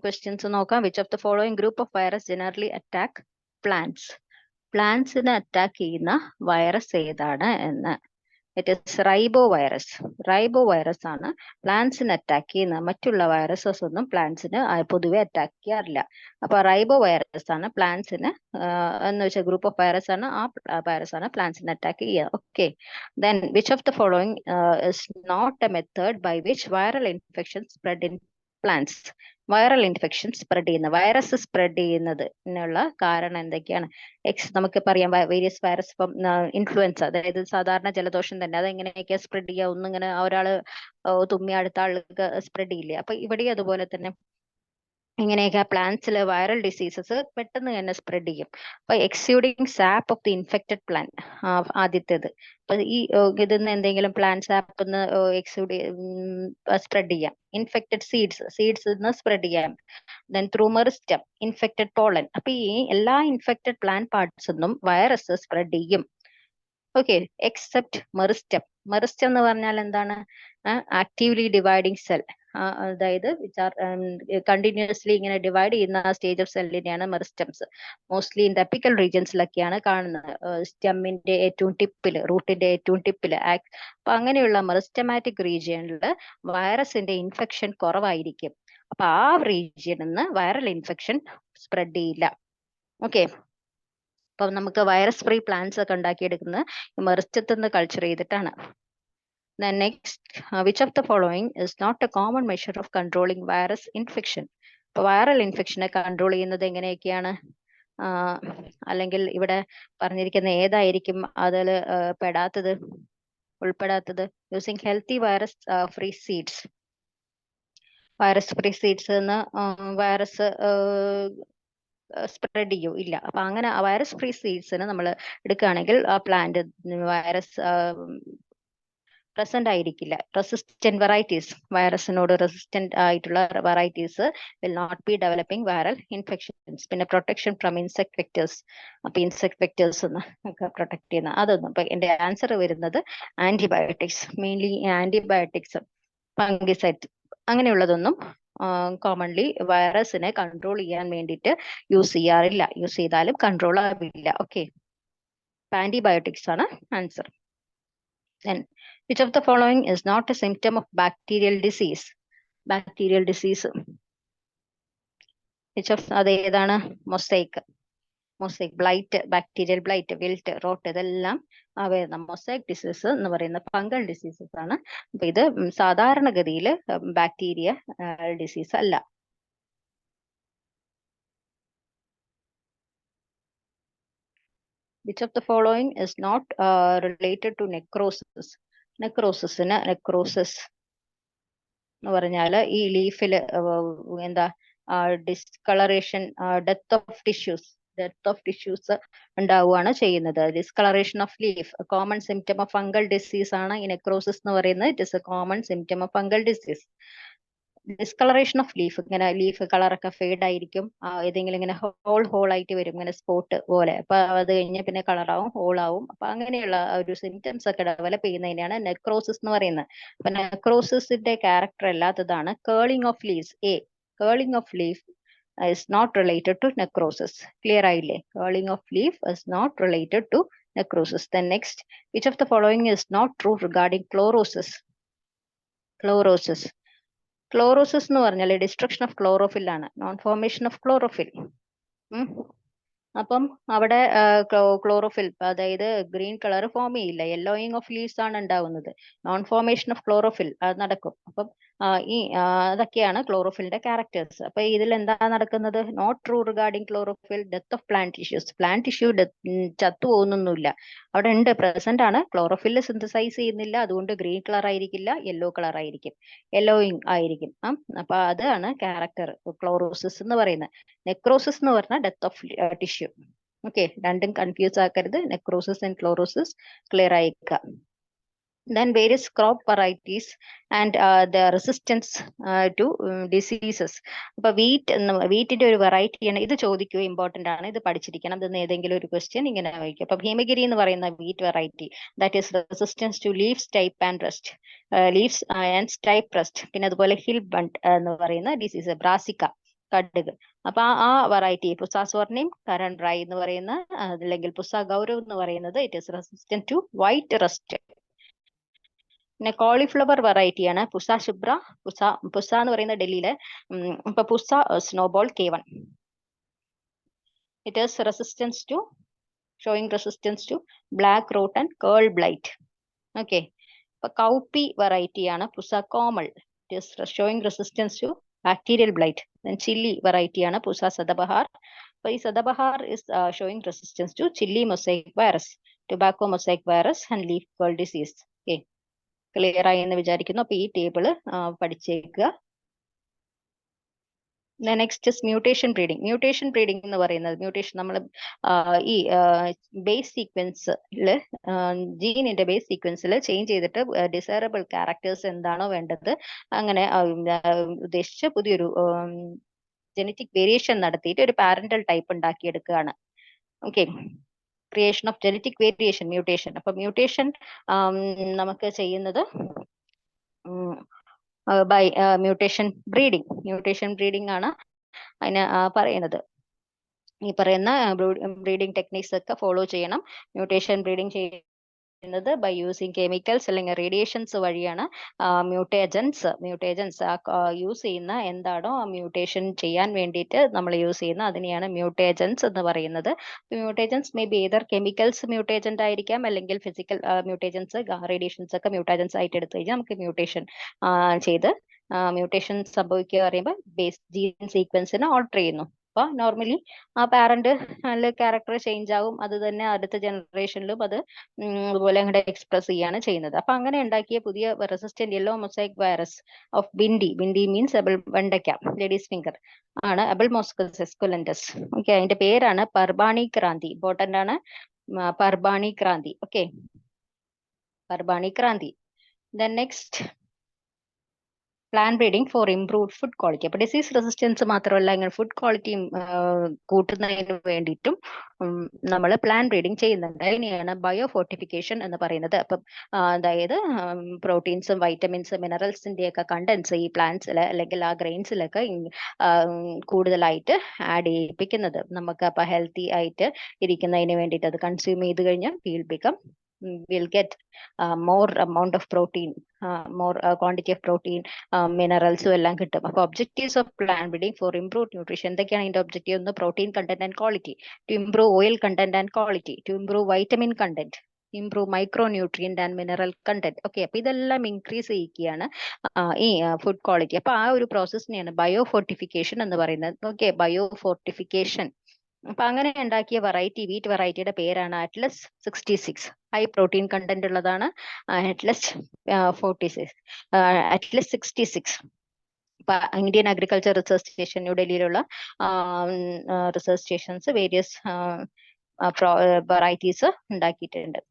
ക്വസ്റ്റ്യൻസ് നോക്കാം. Which of the following group of virus generally attack plants? പ്ലാന്റ്സിനെ അറ്റാക്ക് ചെയ്യുന്ന വൈറസ് ഏതാണ് എന്ന്. It is ribovirus. Ribovirus ആണ് പ്ലാന്റ്സിനെ അറ്റാക്ക് ചെയ്യുന്ന. മറ്റുള്ള വൈറസസ് ഒന്നും പ്ലാന്റ്സിന് പൊതുവെ അറ്റാക്ക് ചെയ്യാറില്ല. അപ്പൊ റൈബോ വൈറസ് ആണ് പ്ലാന്റ്സിന് എന്ന് വെച്ചാൽ ഗ്രൂപ്പ് ഓഫ് വൈറസ് ആണ്. ആ വൈറസ് ആണ് പ്ലാന്റ്സിനെ അറ്റാക്ക് ചെയ്യുക. Okay, then which of the following is not a method by which viral infection spread in plants? Viral infection spread ചെയ്യുന്ന, വൈറസ് സ്പ്രെഡ് ചെയ്യുന്നതിനുള്ള കാരണം എന്തൊക്കെയാണ്? നമുക്ക് പറയാം വേരിയസ് വൈറസ്. ഇപ്പം ഇൻഫ്ലുവൻസ, അതായത് സാധാരണ ജലദോഷം തന്നെ, അത് എങ്ങനെയൊക്കെ സ്പ്രെഡ് ചെയ്യുക? ഒന്നിങ്ങനെ ഒരാള് തുമ്മി അടുത്ത ആൾക്ക് സ്പ്രെഡ് ചെയ്യില്ലേ? അപ്പൊ ഇവിടെ അതുപോലെ തന്നെ ഇങ്ങനെയൊക്കെ പ്ലാന്റ്സിൽ വൈറൽ ഡിസീസസ് പെട്ടെന്ന് തന്നെ സ്പ്രെഡ് ചെയ്യും. അപ്പൊ exuding sap of the infected plant ആദ്യത്തേത്. അപ്പൊ ഈ ഇതിന്ന് എന്തെങ്കിലും പ്ലാന്റ് സാപ്പ് എക്സ്യൂഡ് സ്പ്രെഡ് ചെയ്യാം. ഇൻഫെക്റ്റഡ് സീഡ്സ് സ്പ്രെഡ് ചെയ്യാം. Then through meristem, infected pollen. അപ്പൊ ഈ എല്ലാ ഇൻഫെക്റ്റഡ് പ്ലാന്റ് പാർട്സ് ഒന്നും വൈറസ് സ്പ്രെഡ് ചെയ്യും. Okay, except meristem. മെറിസ്റ്റം എന്ന് പറഞ്ഞാൽ എന്താണ്? Actively dividing cell. അതായത് കണ്ടിന്യൂസ്ലി ഇങ്ങനെ ഡിവൈഡ് ചെയ്യുന്ന സ്റ്റേജ് ഓഫ് സെല്ലിനെയാണ് മെറിസ്റ്റംസ്. മോസ്റ്റ്ലി ഇൻ അപ്പിക്കൽ റീജിയൻസിലൊക്കെയാണ് കാണുന്നത്. സ്റ്റെമ്മിന്റെ ഏറ്റവും ടിപ്പില്, റൂട്ടിന്റെ ഏറ്റവും ടിപ്പില്. അപ്പൊ അങ്ങനെയുള്ള മെറിസ്റ്റമാറ്റിക് റീജിയനിൽ വൈറസിന്റെ ഇൻഫെക്ഷൻ കുറവായിരിക്കും. അപ്പൊ ആ റീജിയനിൽ നിന്ന് വൈറൽ ഇൻഫെക്ഷൻ സ്പ്രെഡ് ചെയ്യില്ല. ഓക്കെ, അപ്പൊ നമുക്ക് വൈറസ് ഫ്രീ പ്ലാന്റ്സ് ഒക്കെ ഉണ്ടാക്കിയെടുക്കുന്നത് മെറിസ്റ്റത്തിൽ നിന്ന് കൾച്ചർ ചെയ്തിട്ടാണ്. Then next, which of the following is not a common measure of controlling virus infection? ഇപ്പൊ വൈറൽ ഇൻഫെക്ഷനെ കൺട്രോൾ ചെയ്യുന്നത് എങ്ങനെയൊക്കെയാണ്? അല്ലെങ്കിൽ ഇവിടെ പറഞ്ഞിരിക്കുന്ന ഏതായിരിക്കും അതിൽ പെടാത്തത്, ഉൾപ്പെടാത്തത്? Using healthy virus free seeds. Virus free seeds എന്ന് വൈറസ് സ്പ്രെഡ് ചെയ്യൂ? ഇല്ല. അപ്പൊ അങ്ങനെ വൈറസ് ഫ്രീ സീഡ്സിന് നമ്മൾ എടുക്കുകയാണെങ്കിൽ ആ പ്ലാന്റ് വൈറസ് പ്രസന്റ് ആയിരിക്കില്ല. റെസിസ്റ്റന്റ് വെറൈറ്റീസ്, വൈറസിനോട് റെസിസ്റ്റന്റ് ആയിട്ടുള്ള varieties will not be developing viral infections. പിന്നെ പ്രൊട്ടക്ഷൻ ഫ്രം ഇൻസെക്ട് വെക്ടേഴ്സ്. അപ്പൊ ഇൻസെക്ട് വെക്ടേഴ്സ് ഒക്കെ പ്രൊട്ടക്ട് ചെയ്യുന്ന അതൊന്നും. അപ്പൊ എന്റെ ആൻസർ വരുന്നത് ആന്റിബയോട്ടിക്സ്. മെയിൻലി ആന്റിബയോട്ടിക്സ്, ഫംഗിസൈഡ് അങ്ങനെയുള്ളതൊന്നും കോമൺലി വൈറസിനെ കൺട്രോൾ ചെയ്യാൻ വേണ്ടിയിട്ട് യൂസ് ചെയ്യാറില്ല. യൂസ് ചെയ്താലും കൺട്രോൾ ആവില്ല. ഓക്കെ, ആന്റിബയോട്ടിക്സ് ആണ് answer. Then, which of the following is not a symptom of bacterial disease? Bacterial disease. Which of അതേതാണ്? Mosaic, blight, bacterial blight, wilt, rot, ഇതെല്ലാം വരുന്ന മൊസൈക്ക് ഡിസീസ് എന്ന് പറയുന്ന ഫംഗൽ ഡിസീസസ് ആണ്. അപ്പൊ ഇത് സാധാരണഗതിയിൽ ബാക്ടീരിയ ഡിസീസ് അല്ല. Which of the following is not related to necrosis? Necrosis എന്ന് പറഞ്ഞാൽ ഈ ലീഫിൽ എന്താ ഡിസ്കളറേഷൻ, ഡെത്ത് ഓഫ് ടിഷ്യൂസ് ഉണ്ടാവുകയാണ് ചെയ്യുന്നത്. Discolouration of leaf common symptom of fungal disease ആണ് ഈ നെക്രോസിസ് എന്ന് പറയുന്നത്. It is A common symptom of fungal disease. Discolouration of leaf, ഇങ്ങനെ ലീഫ് കളറൊക്കെ ഫെയ്ഡ് ആയിരിക്കും. ഏതെങ്കിലും ഇങ്ങനെ ഹോൾ ആയിട്ട് വരും, ഇങ്ങനെ സ്പോട്ട് പോലെ. അപ്പൊ അത് കഴിഞ്ഞ് പിന്നെ കളറാവും, ഹോളാവും. അപ്പൊ അങ്ങനെയുള്ള ഒരു സിംറ്റംസ് ഒക്കെ ഡെവലപ്പ് ചെയ്യുന്നതിനാണ് നെക്രോസിസ് എന്ന് പറയുന്നത്. അപ്പൊ നെക്രോസിന്റെ ക്യാരക്ടർ അല്ലാത്തതാണ് curling of leaves. Curling of leaf is not related to necrosis. Clear ആയില്ലേ? Curling of leaf is not related to necrosis. Then next, which of the following is not true regarding chlorosis? Chlorosis എന്ന് പറഞ്ഞാൽ destruction of chlorophyll ആണ്, non formation of chlorophyll. അപ്പം അവിടെ chlorophyll, അതായത് green colour form ചെയ്യില്ല. Yellowing of leaves ആണ് ഉണ്ടാവുന്നത്. Non formation of chlorophyll അത് നടക്കും. അപ്പം അതൊക്കെയാണ് ക്ലോറോഫിലിന്റെ ക്യാരക്ടേഴ്സ്. അപ്പൊ ഇതിൽ എന്താ നടക്കുന്നത്? Not true regarding chlorophyll, death of plant tissues. Plant tissue ചത്തു പോകുന്നൊന്നുമില്ല, അവിടെ ഉണ്ട്, പ്രസന്റ് ആണ്. ക്ലോറോഫിൽ സിന്തസൈസ് ചെയ്യുന്നില്ല, അതുകൊണ്ട് ഗ്രീൻ കളർ ആയിരിക്കില്ല, യെല്ലോ കളർ ആയിരിക്കും, യെല്ലോയിങ് ആയിരിക്കും. അപ്പൊ അതാണ് ക്യാരക്ടർ ക്ലോറോസിസ് എന്ന് പറയുന്നത്. നെക്രോസിസ് എന്ന് പറഞ്ഞാൽ ഡെത്ത് ഓഫ് ടിഷ്യൂ. ഓക്കെ, രണ്ടും കൺഫ്യൂസ് ആക്കരുത്. നെക്രോസിസ് ആൻഡ് ക്ലോറോസിസ് ക്ലിയർ ആയിക്കുക. Then various crop varieties and the resistance to diseases. അപ്പൊ വീറ്റിന്റെ ഒരു വെറൈറ്റിയാണ് ഇത്. ചോദിക്കുക, ഇമ്പോർട്ടന്റ് ആണ്, ഇത് പഠിച്ചിരിക്കണം. ഇത് ഏതെങ്കിലും ഒരു ക്വസ്റ്റ്യൻ ഇങ്ങനെ വയ്ക്കും. അപ്പൊ ഭീമഗിരി എന്ന് പറയുന്ന wheat variety, that is resistance to leaves type and rust, leaves and type rust. പിന്നെ അതുപോലെ ഹിൽ ബണ്ട് എന്ന് പറയുന്ന ഡിസീസ്, ബ്രാസിക്ക, കടുക്. അപ്പൊ ആ വെറൈറ്റി പുസ സ്വർണിം, കരൺ റൈ എന്ന് പറയുന്ന, അല്ലെങ്കിൽ പുസ ഗൗരവ് എന്ന് പറയുന്നത്, it is resistant to white rust. പിന്നെ കോളിഫ്ലവർ വെറൈറ്റിയാണ് പുസ ശുഭ്ര. പുസ എന്ന് പറയുന്ന ഡൽഹിയിലെ. ഇപ്പൊ Pusa snowball K1, it is resistance to showing resistance to black rot and curl blight. Okay, ഇപ്പൊ കൗപ്പി വെറൈറ്റിയാണ് Pusa Komal, it is showing resistance to bacterial blight. Chilli വെറൈറ്റിയാണ് പുസ സദബഹാർ. അപ്പൊ ഈ Sadabahar is showing resistance to chilli mosaic virus, tobacco mosaic virus and leaf curl disease. Okay, clear ആയി എന്ന് വിചാരിക്കുന്നു. അപ്പൊ ഈ ടേബിള് പഠിച്ചേക്കുക. Next mutation breeding. Mutation breeding എന്ന് പറയുന്നത്, മ്യൂട്ടേഷൻ നമ്മൾ ഈ ബേസ് സീക്വൻസില്, ജീനിന്റെ ബേസ് സീക്വൻസിൽ ചേഞ്ച് ചെയ്തിട്ട് ഡിസൈറബിൾ ക്യാരക്ടേഴ്സ് എന്താണോ വേണ്ടത് അങ്ങനെ ഉദ്ദേശിച്ച് പുതിയൊരു ജനറ്റിക് വേരിയേഷൻ നടത്തിയിട്ട് ഒരു പാരന്റൽ ടൈപ്പ് ഉണ്ടാക്കിയെടുക്കുകയാണ്. Okay, creation of genetic variation, mutation. അപ്പൊ മ്യൂട്ടേഷൻ നമുക്ക് ചെയ്യുന്നത് ബൈ മ്യൂട്ടേഷൻ ബ്രീഡിംഗ് ആണ് അതിന് പറയുന്നത്. ഈ പറയുന്ന ബ്രീഡിംഗ് ടെക്നിക്സ് ഒക്കെ ഫോളോ ചെയ്യണം. മ്യൂട്ടേഷൻ ബ്രീഡിംഗ് ചെയ്യുന്നത് ബൈ യൂസിങ് കെമിക്കൽസ് അല്ലെങ്കിൽ റേഡിയേഷൻസ് വഴിയാണ്. മ്യൂട്ടേജൻസ് യൂസ് ചെയ്യുന്ന എന്താണോ ആ മ്യൂട്ടേഷൻ ചെയ്യാൻ വേണ്ടിയിട്ട് നമ്മൾ യൂസ് ചെയ്യുന്ന അതിനെയാണ് മ്യൂട്ടേജൻസ് എന്ന് പറയുന്നത്. മ്യൂട്ടേജൻസ് മേ ബി ഏതർ കെമിക്കൽസ് മ്യൂട്ടേജന്റ് ആയിരിക്കാം, അല്ലെങ്കിൽ ഫിസിക്കൽ മ്യൂട്ടേജൻസ്, റേഡിയേഷൻസ് ഒക്കെ മ്യൂട്ടേജൻസ് ആയിട്ട് എടുത്തു കഴിഞ്ഞാൽ നമുക്ക് മ്യൂട്ടേഷൻ ചെയ്ത് മ്യൂട്ടേഷൻ സംഭവിക്കുക പറയുമ്പോൾ ബേസ് ജീൻ സീക്വൻസിനെ ഓൾട്ടർ ചെയ്യുന്നു. അപ്പൊ നോർമലി ആ പാരന്റ് ക്യാരക്ടർ ചേഞ്ച് ആവും, അത് തന്നെ അടുത്ത ജനറേഷനിലും അത് അതുപോലെ അങ്ങോട്ട് എക്സ്പ്രസ് ചെയ്യാണ് ചെയ്യുന്നത്. അപ്പൊ അങ്ങനെ ഉണ്ടാക്കിയ പുതിയ resistant yellow mosaic virus of bhindi means വെണ്ടയ്ക്ക, ലേഡീസ് ഫിംഗർ ആണ്, അബിൾമോസ്കസ് എസ്കുലന്റസ്. ഓക്കെ, അതിന്റെ പേരാണ് പർബാണി ക്രാന്തി. ഇമ്പോർട്ടന്റ് ആണ്, Parbhani Kranti. Okay, Parbhani Kranti. Then next plant breeding for improved food quality. അപ്പൊ ഡിസീസ് റെസിസ്റ്റൻസ് മാത്രമല്ല, ഇങ്ങനെ ഫുഡ് ക്വാളിറ്റിയും കൂട്ടുന്നതിന് വേണ്ടിയിട്ടും നമ്മൾ പ്ലാന്റ് ബ്രീഡിംഗ് ചെയ്യുന്നുണ്ട്. അതിനെയാണ് ബയോ ഫോർട്ടിഫിക്കേഷൻ എന്ന് പറയുന്നത്. അപ്പം അതായത് പ്രോട്ടീൻസും വൈറ്റമിൻസും മിനറൽസിന്റെ ഒക്കെ കണ്ടൻസ് ഈ പ്ലാന്റ്സിൽ അല്ലെങ്കിൽ ആ ഗ്രെയിൻസിലൊക്കെ കൂടുതലായിട്ട് ആഡ് ചെയ്യിപ്പിക്കുന്നത്. നമുക്ക് അപ്പൊ ഹെൽത്തി ആയിട്ട് ഇരിക്കുന്നതിന് വേണ്ടിയിട്ട് അത് കൺസ്യൂം ചെയ്ത് കഴിഞ്ഞാൽ we'll get more amount of protein, more quantity of protein, മിനറൽസും എല്ലാം കിട്ടും. അപ്പൊ objectives of plant breeding for improve nutrition. എന്തൊക്കെയാണ് ഇതിന്റെ ഒബ്ജക്റ്റീവ്? ഒന്ന് protein content and quality, to improve oil content and quality, to improve vitamin content, improve micro nutrient and mineral content. Okay, അപ്പൊ ഇതെല്ലാം increase ചെയ്യിക്കുകയാണ് ഈ food quality. അപ്പൊ ആ ഒരു പ്രോസസ്സിനെയാണ് bio fortification എന്ന് പറയുന്നത്. Okay, bio fortification. അപ്പൊ അങ്ങനെ ഉണ്ടാക്കിയ വീറ്റ് വെറൈറ്റിയുടെ പേരാണ് അറ്റ്ലസ് 66. ഹൈ പ്രോട്ടീൻ കണ്ടന്റ് ഉള്ളതാണ് Atlas 66. Indian agriculture research station, ന്യൂഡൽഹിയിലുള്ള റിസർച്ച് സ്റ്റേഷൻസ് വേരിയസ് വെറൈറ്റീസ് ഉണ്ടാക്കിയിട്ടുണ്ട്.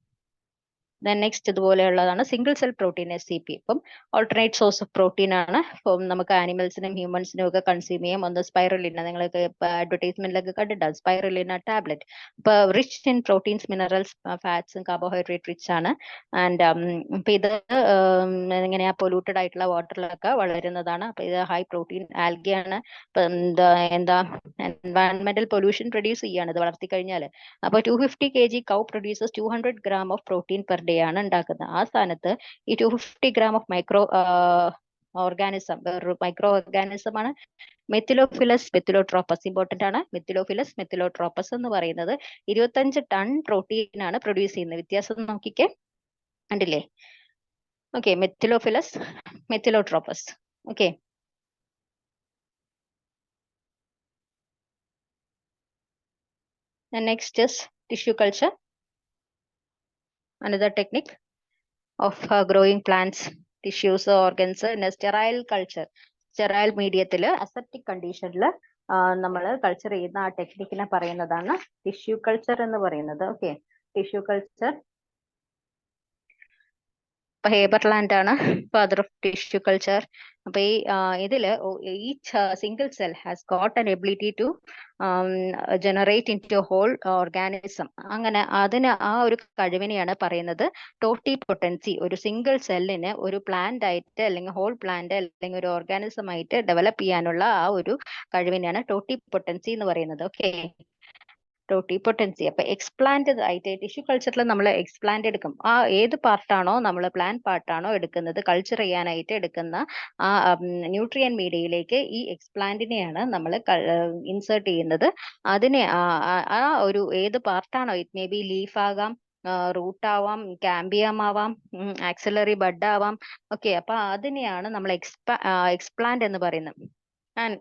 നെക്സ്റ്റ് ഇതുപോലെയുള്ളതാണ് സിംഗിൾ സെൽ പ്രോട്ടീൻ SCP. ഇപ്പം ഓൾട്ടർനേറ്റ് സോഴ്സ് ഓഫ് പ്രോട്ടീൻ ആണ്. ഇപ്പം നമുക്ക് ആനിമൽസിനും ഹ്യൂമൻസിനും ഒക്കെ കൺസ്യൂം ചെയ്യാം. ഒന്ന് സ്പൈറുലിന, നിങ്ങൾക്ക് അഡ്വർടൈസ്മെന്റിലൊക്കെ കണ്ടിട്ടുണ്ടാവും, സ്പൈറുലിന ടാബ്ലറ്റ്. ഇപ്പൊ റിച്ച് ഇൻ പ്രോട്ടീൻസ്, മിനറൽസ്, ഫാറ്റ്സും കാർബോഹൈഡ്രേറ്റ് റിച്ച് ആണ്. ആൻഡ് ഇപ്പൊ ഇത് എങ്ങനെയാ പൊല്യൂട്ടഡ് ആയിട്ടുള്ള വാട്ടറിലൊക്കെ വളരുന്നതാണ്. അപ്പൊ ഇത് ഹൈ പ്രോട്ടീൻ ആൽഗയാണ്. ഇപ്പൊ എന്താ എൻവയറൺമെന്റൽ പൊല്യൂഷൻ പ്രൊഡ്യൂസ് ചെയ്യാണ് ഇത് വളർത്തി കഴിഞ്ഞാൽ. അപ്പൊ 250 kg cow producers 200 gram of protein per day ആണ് ഉണ്ടാക്കുന്നത്. ആ സ്ഥാനത്ത് ഈ 250 gram ഓഫ് മൈക്രോ ഓർഗാനിസം, വേറൊരു മൈക്രോ ഓർഗാനിസം ആണ് മെത്തിലോഫിലസ് മെത്തിലോട്രോപ്പസ്. ഇമ്പോർട്ടന്റ് ആണ്, മെത്തിലോഫിലസ് മെത്തിലോട്രോപ്പസ് എന്ന് പറയുന്നത് 25 ടൺ പ്രോട്ടീൻ ആണ് പ്രൊഡ്യൂസ് ചെയ്യുന്നത്. വ്യത്യാസം നോക്കിക്കേ, കണ്ടില്ലേ? Okay, Methylophilus methylotrophus Okay. And next is tissue culture, another technique of growing plants, tissues, organs in a sterile culture. Sterile mediaത്തിൽ അസെപ്റ്റിക് കണ്ടീഷനിൽ നമ്മൾ കൾച്ചർ ചെയ്യുന്ന ആ ടെക്നിക്കിനെ പറയുന്നതാണ് ടിഷ്യൂ കൾച്ചർ എന്ന് പറയുന്നത്. ഓക്കെ, ടിഷ്യൂ കൾച്ചർ ഇപ്പൊ ഹേബർലാൻഡ് ആണ് ഫാദർ ഓഫ് ടിഷ്യൂ കൾച്ചർ. അപ്പൊ ഈ ഇതില് each single cell has got an ability to generate into whole organism. അങ്ങനെ അതിന് ആ ഒരു കഴിവിനെയാണ് പറയുന്നത് ടോട്ടി പൊട്ടൻസി. ഒരു സിംഗിൾ സെല്ലിന് ഒരു പ്ലാന്റ് ആയിട്ട് അല്ലെങ്കിൽ ഹോൾ പ്ലാന്റ് അല്ലെങ്കിൽ ഒരു ഓർഗാനിസം ആയിട്ട് ഡെവലപ്പ് ചെയ്യാനുള്ള ആ ഒരു കഴിവിനെയാണ് ടോട്ടി പൊട്ടൻസി എന്ന് പറയുന്നത്. ഓക്കെ, ടോട്ടിപ്പൊട്ടൻസി. അപ്പൊ എക്സ്പ്ലാന്റ് ആയിട്ട് ടിഷ്യൂ കൾച്ചറിൽ നമ്മൾ എക്സ്പ്ലാന്റ് എടുക്കും. ആ ഏത് പാർട്ടാണോ നമ്മൾ പ്ലാന്റ് പാർട്ടാണോ എടുക്കുന്നത് കൾച്ചർ ചെയ്യാനായിട്ട് എടുക്കുന്ന ആ ന്യൂട്രിയൻ മീഡിയയിലേക്ക് ഈ എക്സ്പ്ലാന്റിനെയാണ് നമ്മൾ ഇൻസേർട്ട് ചെയ്യുന്നത്. അതിനെ ആ ഒരു ഏത് പാർട്ടാണോ, ഇറ്റ് മേ ബി ലീഫ് ആകാം, റൂട്ട് ആവാം, കാമ്പിയം ആവാം, ആക്സിലറി ബഡ് ആവാം. ഓക്കെ, അപ്പൊ അതിനെയാണ് നമ്മൾ എക്സ്പ്ലാന്റ് എന്ന് പറയുന്നത്. ആൻഡ്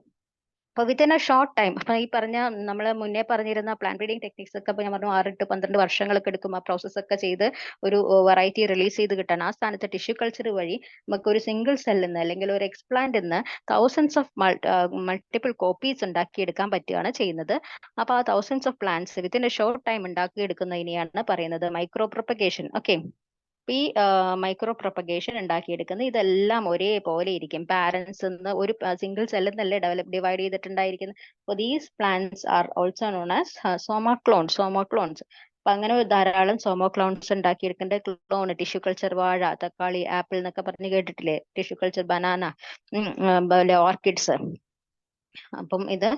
അപ്പൊ വിത്തിൻ എ ഷോർട്ട് ടൈം, അപ്പൊ ഈ പറഞ്ഞ നമ്മൾ മുന്നേ പറഞ്ഞിരുന്ന പ്ലാന്റ് ബ്രീഡിംഗ് ടെക്നിക്സ് ഒക്കെ ഇപ്പൊ ഞാൻ പറഞ്ഞു 6 to 12 വർഷങ്ങളൊക്കെ എടുക്കും ആ പ്രോസസ് ഒക്കെ ചെയ്ത് ഒരു വെറൈറ്റി റിലീസ് ചെയ്ത് കിട്ടാൻ. ആ സ്ഥാനത്ത് ടിഷ്യൂ കൾച്ചർ വഴി നമുക്ക് ഒരു സിംഗിൾ സെല്ലിൽ നിന്ന് അല്ലെങ്കിൽ ഒരു എക്സ്പ്ലാന്റ് നിന്ന് തൗസൻഡ്സ് ഓഫ് മൾട്ടിപ്പിൾ കോപ്പീസ് ഉണ്ടാക്കിയെടുക്കാൻ പറ്റുകയാണ് ചെയ്യുന്നത്. അപ്പൊ ആ thousands of plants within a short time ഉണ്ടാക്കിയെടുക്കുന്നതിനെയാണ് പറയുന്നത് മൈക്രോ പ്രൊപ്പഗേഷൻ. ഓക്കെ, ഈ മൈക്രോ പ്രൊപ്പഗേഷൻ ഉണ്ടാക്കിയെടുക്കുന്നത് ഇതെല്ലാം ഒരേപോലെ ഇരിക്കും. പാരന്റ്സ് ഒരു സിംഗിൾ സെല്ലിൽ നിന്നല്ലേ ഡിവൈഡ് ചെയ്തിട്ടുണ്ടായിരിക്കുന്നത്. അപ്പൊ these plants are also known as somaclones. അപ്പൊ അങ്ങനെ ധാരാളം സോമോക്ലോൺസ് ഉണ്ടാക്കിയെടുക്കേണ്ട ക്ലോൺ ടിഷ്യൂ കൾച്ചർ വാഴ, തക്കാളി, ആപ്പിൾ എന്നൊക്കെ പറഞ്ഞ് കേട്ടിട്ടില്ലേ? Tissue culture banana, orchids. അപ്പം ഇത്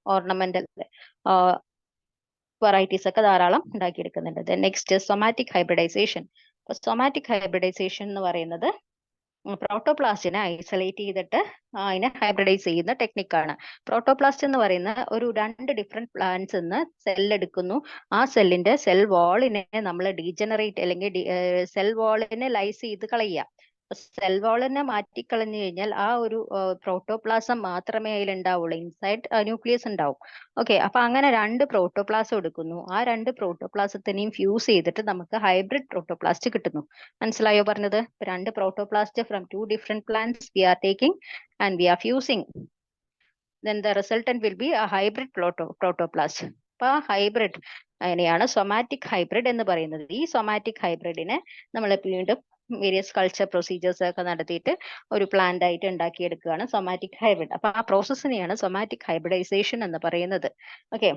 ഓർണമെന്റൽ വെറൈറ്റീസ് ഒക്കെ ധാരാളം ഉണ്ടാക്കിയെടുക്കുന്നുണ്ട്. Next somatic hybridisation. Somatic hybridisation എന്ന് പറയുന്നത് പ്രോട്ടോപ്ലാസ്റ്റിനെ ഐസൊലേറ്റ് ചെയ്തിട്ട് അതിനെ ഹൈബ്രിഡൈസ് ചെയ്യുന്ന ടെക്നിക്കാണ്. പ്രോട്ടോപ്ലാസ്റ്റ് എന്ന് പറയുന്ന ഒരു 2 ഡിഫറെന്റ് പ്ലാന്റ്സ് നിന്ന് സെൽ എടുക്കുന്നു. ആ സെല്ലിന്റെ സെൽ വാളിനെ നമ്മൾ ഡീജനറേറ്റ് അല്ലെങ്കിൽ സെൽ വാളിനെ ലൈസ് ചെയ്ത് കളയുക. സെൽ വാളിനെ മാറ്റിക്കളഞ്ഞു കഴിഞ്ഞാൽ ആ ഒരു പ്രോട്ടോപ്ലാസം മാത്രമേ അതിൽ ഉണ്ടാവുള്ളൂ. ഇൻസൈഡ് ന്യൂക്ലിയസ് ഉണ്ടാവും. ഓക്കെ, അപ്പൊ അങ്ങനെ 2 പ്രോട്ടോപ്ലാസം എടുക്കുന്നു. ആ 2 പ്രോട്ടോപ്ലാസത്തിനെയും ഫ്യൂസ് ചെയ്തിട്ട് നമുക്ക് ഹൈബ്രിഡ് പ്രോട്ടോപ്ലാസ്റ്റ് കിട്ടുന്നു. മനസ്സിലായോ പറഞ്ഞത്? 2 protoplast from 2 different plants we are taking and we are fusing, then the resultant will be a hybrid protoplast. അപ്പൊ ഹൈബ്രിഡ് അതിനെയാണ് സൊമാറ്റിക് ഹൈബ്രിഡ് എന്ന് പറയുന്നത്. ഈ സൊമാറ്റിക് ഹൈബ്രിഡിനെ നമ്മൾ വീണ്ടും വേരിയസ് കൾച്ചർ പ്രൊസീജിയേഴ്സ് ഒക്കെ നടത്തിയിട്ട് ഒരു പ്ലാന്റ് ആയിട്ട് ഉണ്ടാക്കിയെടുക്കുകയാണ് സൊമാറ്റിക് ഹൈബ്രിഡ്. അപ്പൊ ആ പ്രോസസ്സിനെയാണ് സൊമാറ്റിക് ഹൈബ്രിഡൈസേഷൻ എന്ന് പറയുന്നത്. ഓക്കെ,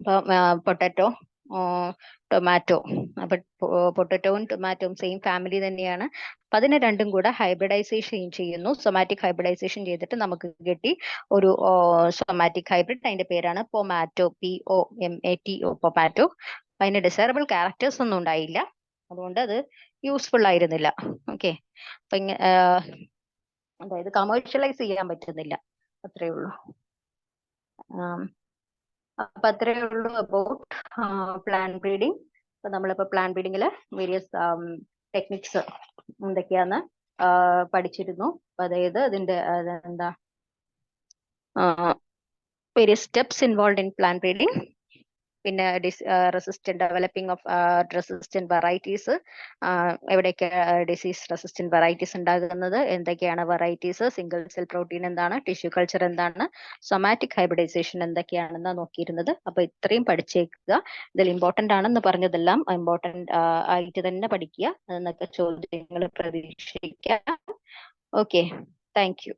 അപ്പൊ പൊട്ടാറ്റോ, ടൊമാറ്റോ, അപ്പൊ പൊട്ടറ്റോവും ടൊമാറ്റോവും സെയിം ഫാമിലി തന്നെയാണ്. അപ്പൊ അതിനെ രണ്ടും കൂടെ ഹൈബ്രിഡൈസേഷൻ ചെയ്യുന്നു. സൊമാറ്റിക് ഹൈബ്രിഡൈസേഷൻ ചെയ്തിട്ട് നമുക്ക് കിട്ടി ഒരു സൊമാറ്റിക് ഹൈബ്രിഡ്. അതിന്റെ പേരാണ് പൊമാറ്റോ, POMATO, പൊമാറ്റോ. അതിന് ഡിസൈറബിൾ ക്യാരക്ടേഴ്സ് ഒന്നും ഉണ്ടായില്ല, അതുകൊണ്ട് അത് യൂസ്ഫുൾ ആയിരുന്നില്ല. ഓക്കെ, അപ്പൊ അതായത് കമേഴ്ഷ്യലൈസ് ചെയ്യാൻ പറ്റുന്നില്ല, അത്രേ ഉള്ളൂ. അപ്പൊ അത്രേ ഉള്ളൂ അബൌട്ട് പ്ലാൻ ബ്രീഡിങ്. അപ്പൊ നമ്മളിപ്പോ പ്ലാൻ ബ്രീഡിങ്ങില് വേരിയസ് ടെക്നിക്സ് എന്തൊക്കെയാന്ന് പഠിച്ചിരുന്നു. അതായത് അതിന്റെ എന്താ various steps involve in plant breeding, പിന്നെ resistant developing of resistant varieties, എവിടെയൊക്കെ ഡിസീസ് റെസിസ്റ്റന്റ് വെറൈറ്റീസ് ഉണ്ടാകുന്നത്, എന്തൊക്കെയാണ് വെറൈറ്റീസ്, സിംഗിൾ സെൽ പ്രോട്ടീൻ എന്താണ്, ടിഷ്യൂ കൾച്ചർ എന്താണ്, സൊമാറ്റിക് ഹൈബ്രിഡൈസേഷൻ എന്തൊക്കെയാണെന്ന് നോക്കിയിരുന്നത്. അപ്പൊ ഇത്രയും പഠിച്ചേക്കുക. ഇതിൽ ഇമ്പോർട്ടന്റ് ആണെന്ന് പറഞ്ഞതെല്ലാം ഇമ്പോർട്ടന്റ് ആയിട്ട് തന്നെ പഠിക്കുക. എന്നൊക്കെ ചോദ്യങ്ങൾ പ്രതീക്ഷിക്കാം. Okay, thank you.